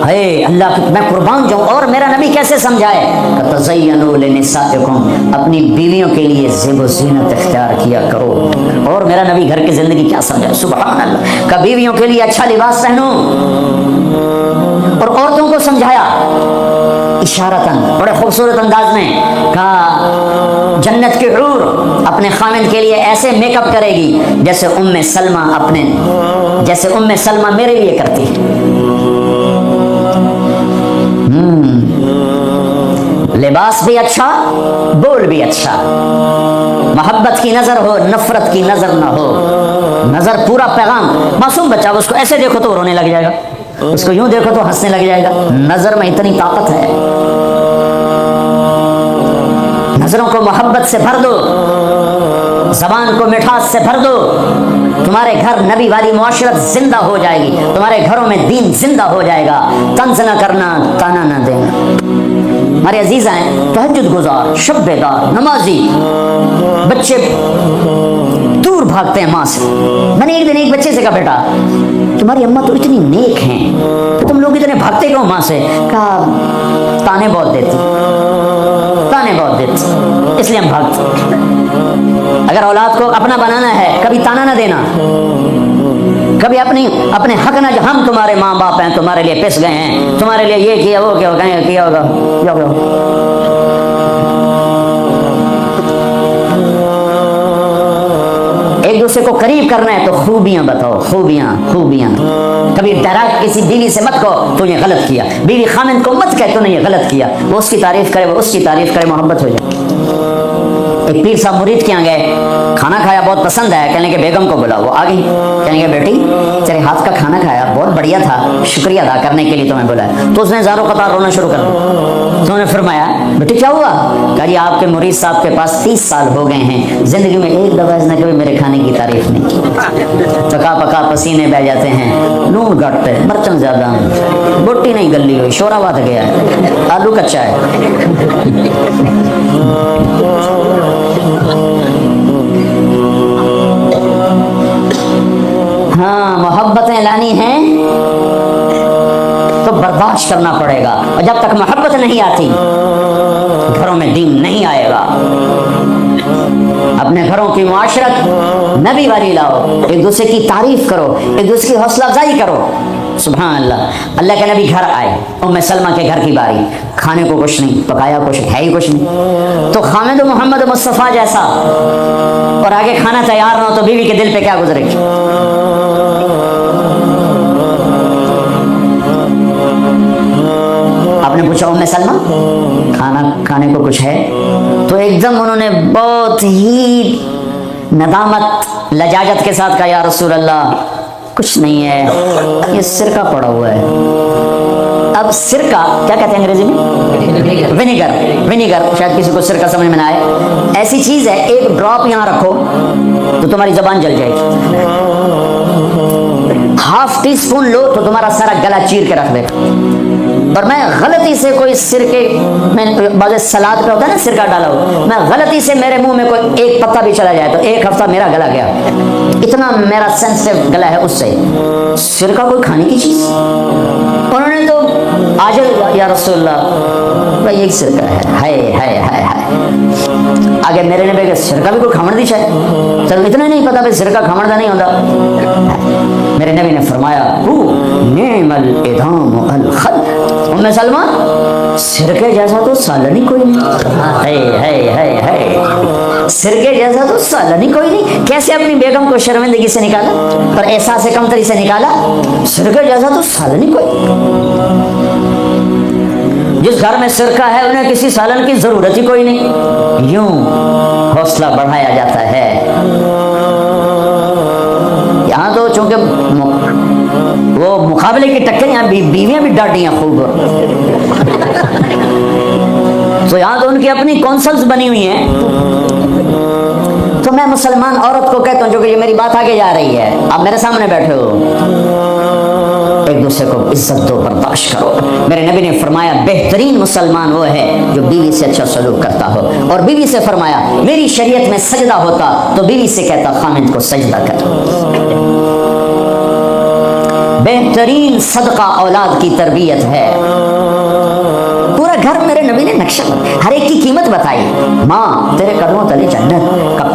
اے اللہ میں قربان جاؤں، اور میرا نبی کیسے سمجھائے، تزینوا لنسائکم، اپنی بیویوں کے لیے زیب و زینت اختیار کیا کرو۔ اور میرا نبی گھر کی زندگی کیا سمجھائے، سبحان اللہ، کہ بیویوں کے لیے اچھا لباس پہنو۔ اور عورتوں کو سمجھایا اشارتاً، بڑے خوبصورت انداز میں کہا جنت کی حور اپنے خامد کے لیے ایسے میک اپ کرے گی جیسے ام سلمہ میرے لیے کرتی ہے۔ لباس بھی اچھا، بول بھی اچھا، محبت کی نظر ہو، نفرت کی نظر نہ ہو، نظر پورا پیغام۔ معصوم بچہ اس کو ایسے دیکھو تو رونے لگ جائے گا، اس کو یوں دیکھو تو ہنسنے لگ جائے گا۔ نظر میں اتنی طاقت ہے، نظروں کو محبت سے بھر دو، زبان کو مٹھاس سے بھر دو، تمہارے گھر نبی والی معاشرت زندہ ہو جائے گی، تمہارے گھروں میں دین زندہ ہو جائے گا۔ طنز نہ کرنا، تانا نہ دینا۔ ہمارے عزیز ہیں تہجد گزار، شب بیدار، نمازی بچے دور بھاگتے ہیں ماں سے. میں نے ایک دن ایک بچے سے کہا بیٹا تمہاری اماں تو اتنی نیک ہیں تو تم لوگ اتنے بھاگتے کیوں ماں سے؟ کہا تانے بہت دیتی اس لیے ہم بھاگتے. اگر اولاد کو اپنا بنانا ہے کبھی تانا نہ دینا, کبھی اپنے حق نہ, ہم تمہارے ماں باپ ہیں, تمہارے لیے پس گئے ہیں, تمہارے لیے یہ کیا وہ کیا ہوگا. ایک دوسرے کو قریب کرنا ہے تو خوبیاں بتاؤ, خوبیاں. کبھی ڈائریکٹ کسی بیوی سے مت کہو تو یہ غلط کیا, بیوی خامن کو مت کہے تو نے یہ غلط کیا. وہ اس کی تعریف کرے, وہ اس کی تعریف کرے, محبت ہو جائے. ایک پیر صاحب مرید کے یہاں گئے, کھانا کھایا, بہت پسند آیا. کہنے کے بیگم کو بلا, وہ آ گئی. کہنے کے بیٹی تیرے ہاتھ کا کھانا کھایا, بہت بڑھیا تھا, شکریہ ادا کرنے کے لیے تمہیں بلایا. تو اس نے زاروں قطار رونا شروع کر دیا. تو انہوں نے فرمایا بیٹی کیا ہوا؟ کہا جی آپ کے مرید صاحب کے پاس 30 سال ہو گئے ہیں, زندگی میں ایک دفعہ اس نے کبھی میرے کھانے کی تعریف نہیں کی. چکا پکا پسینے بہ جاتے ہیں, نون گھٹ ہے, مرچن زیادہ, بوٹی نہیں گلی ہوئی, شورا بات گیا ہے, آلو کچا ہے. ہاں محبتیں لانی ہیں تو برداشت کرنا پڑے گا, اور جب تک محبت نہیں آتی گھروں میں دین نہیں آئے گا. اپنے گھروں کی معاشرت نبی والی لاؤ, ایک دوسرے کی تعریف کرو, ایک دوسرے کی حوصلہ افزائی کرو. سبحان اللہ. اللہ کے نبی گھر آئے, ام سلمہ کے گھر کی باری, کھانے کو کچھ نہیں, پکایا کچھ ہے ہی کچھ نہیں. تو خامد محمد مصطفیٰ جیسا اور آگے کھانا تیار نہ ہو تو بیوی کے دل پہ کیا گزرے گی؟ آپ نے پوچھا ام سلمہ کھانا کھانے کو کچھ ہے؟ تو ایک دم انہوں نے بہت ہی ندامت لجاجت کے ساتھ کہا یا رسول اللہ کچھ نہیں ہے, یہ سرکہ پڑا ہوا ہے. اب سرکہ کیا کہتے ہیں انگریزی میں؟ ونیگر. شاید کسی کو سرکہ سمجھ میں نہ آئے. ایسی چیز ہے, ایک ڈراپ یہاں رکھو تو تمہاری زبان جل جائے گی, ½ ٹی اسپون لو تو تمہارا سارا گلا چیر کے رکھ دے. اور میں غلطی سے کوئی سرکے میں بعض سلاد پہ ہوتا ہے نا سرکہ ڈالا ہو, میں غلطی سے میرے منہ میں کوئی ایک پتا بھی چلا جائے تو ایک ہفتہ میرا گلا گیا, اتنا میرا سینسٹیو گلا ہے اس سے. سرکہ کوئی کھانے کی چیز؟ انہوں نے تو آج یا رسول اللہ بھائی ایک سرکہ ہے. آگے میرے نے بھائی سرکہ بھی کوئی کھمڑ دی شاید, چلو اتنا نہیں پتا بھائی سرکہ کھمڑتا نہیں ہوتا. میرے نبی نے فرمایا نعم الادام الخل, ام سلمہ سرکے جیسا تو سالن ہی کوئی نہیں. سرکے جیسا تو سالن ہی کوئی نہیں. کیسے اپنی بیگم کو شرمندگی سے نکالا اور احساس کمتری سے نکالا؟ سرکے جیسا تو سالن ہی کوئی. جس گھر میں سرکہ ہے انہیں کسی سالن کی ضرورت ہی کوئی نہیں. یوں حوصلہ بڑھایا جاتا ہے. یہاں تو چونکہ وہ مقابلے کی ٹکر, یہاں بیویاں بھی ڈاٹی ہیں خوب, تو یہاں تو ان کی اپنی کونسلز بنی ہوئی ہیں. تو میں مسلمان عورت کو کہتا ہوں جو کہ یہ میری بات آگے جا رہی ہے, آپ میرے سامنے بیٹھے ہو, ایک دوسرے کو عزت دو, برداشت کرو. میرے نبی نے فرمایا بہترین مسلمان وہ ہے جو بیوی سے اچھا سلوک کرتا ہو. اور بیوی سے فرمایا میری شریعت میں سجدہ ہوتا تو بیوی سے کہتا خامد کو سجدہ کر. بہترین صدقہ اولاد کی تربیت ہے. پورا گھر میرے نبی نے نقشہ, ہر ایک کی قیمت بتائی. ماں تیرے قدموں تلے جنت,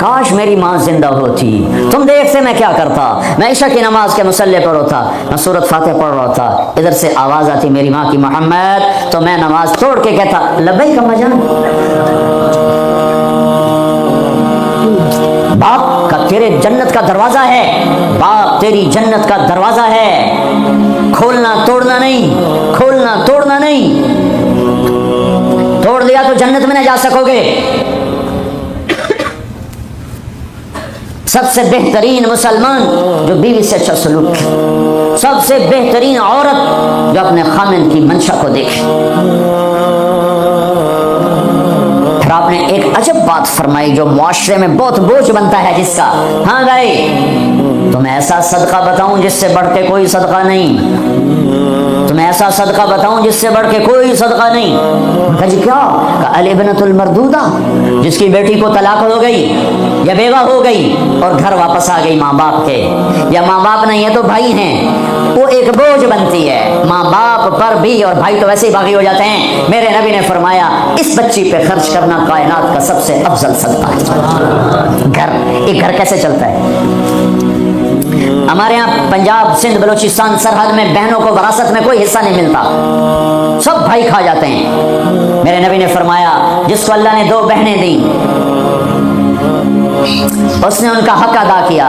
کاش میری ماں زندہ ہوتی, تم دیکھتے میں کیا کرتا. میں عشاء کی نماز کے مصلی پر ہوتا, میں سورۃ فاتحہ پڑھ رہا تھا, ادھر سے آواز آتی میری ماں کی محمد, تو میں نماز توڑ کے کہتا لبیک اما جان. باپ کا تیرے جنت کا دروازہ ہے, باپ تیری جنت کا دروازہ ہے, کھولنا توڑنا نہیں, کھولنا توڑنا نہیں. توڑ دیا تو جنت میں نہ جا سکو گے. سب سے بہترین مسلمان جو بیوی سے اچھا سلوک, سب سے بہترین عورت جو اپنے خامن کی منشا کو دیکھے. پھر آپ نے ایک عجب بات فرمائی جو معاشرے میں بہت بوجھ بنتا ہے جس کا, ہاں بھائی تم ایسا صدقہ بتاؤں جس سے بڑھ کے کوئی صدقہ نہیں. تمہیں ایسا صدقہ بتاؤں جس سے بڑھ کے کوئی صدقہ نہیں؟ کہا جی کیا؟ کہا الابنۃ المردودہ، جس کی بیٹی کو طلاق ہو گئی یا بیوہ ہو گئی اور گھر واپس آ گئی ماں باپ کے، یا ماں باپ نہیں ہے تو بھائی ہیں، وہ ایک بوجھ بنتی ہے ماں باپ پر بھی، اور بھائی تو ویسے ہی باغی ہو جاتے ہیں۔ میرے نبی نے فرمایا اس بچی پہ خرچ کرنا کائنات کا سب سے افضل صدقہ ہے۔ گھر، ایک گھر کیسے چلتا ہے؟ ہمارے ہاں پنجاب سندھ بلوچستان سرحد میں بہنوں کو وراثت میں کوئی حصہ نہیں ملتا، سب بھائی کھا جاتے ہیں۔ میرے نبی نے فرمایا جس کو اللہ نے 2 بہنیں دیں اس نے ان کا حق ادا کیا،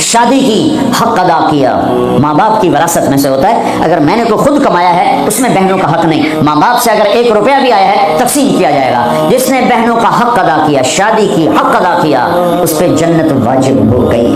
شادی کی حق ادا کیا۔ ماں باپ کی وراثت میں سے ہوتا ہے، اگر میں نے کوئی خود کمایا ہے اس میں بہنوں کا حق نہیں، ماں باپ سے اگر 1 روپیہ بھی آیا ہے تقسیم کیا جائے گا۔ جس نے بہنوں کا حق ادا کیا، شادی کی حق ادا کیا، اس پہ جنت واجب ہو گئی۔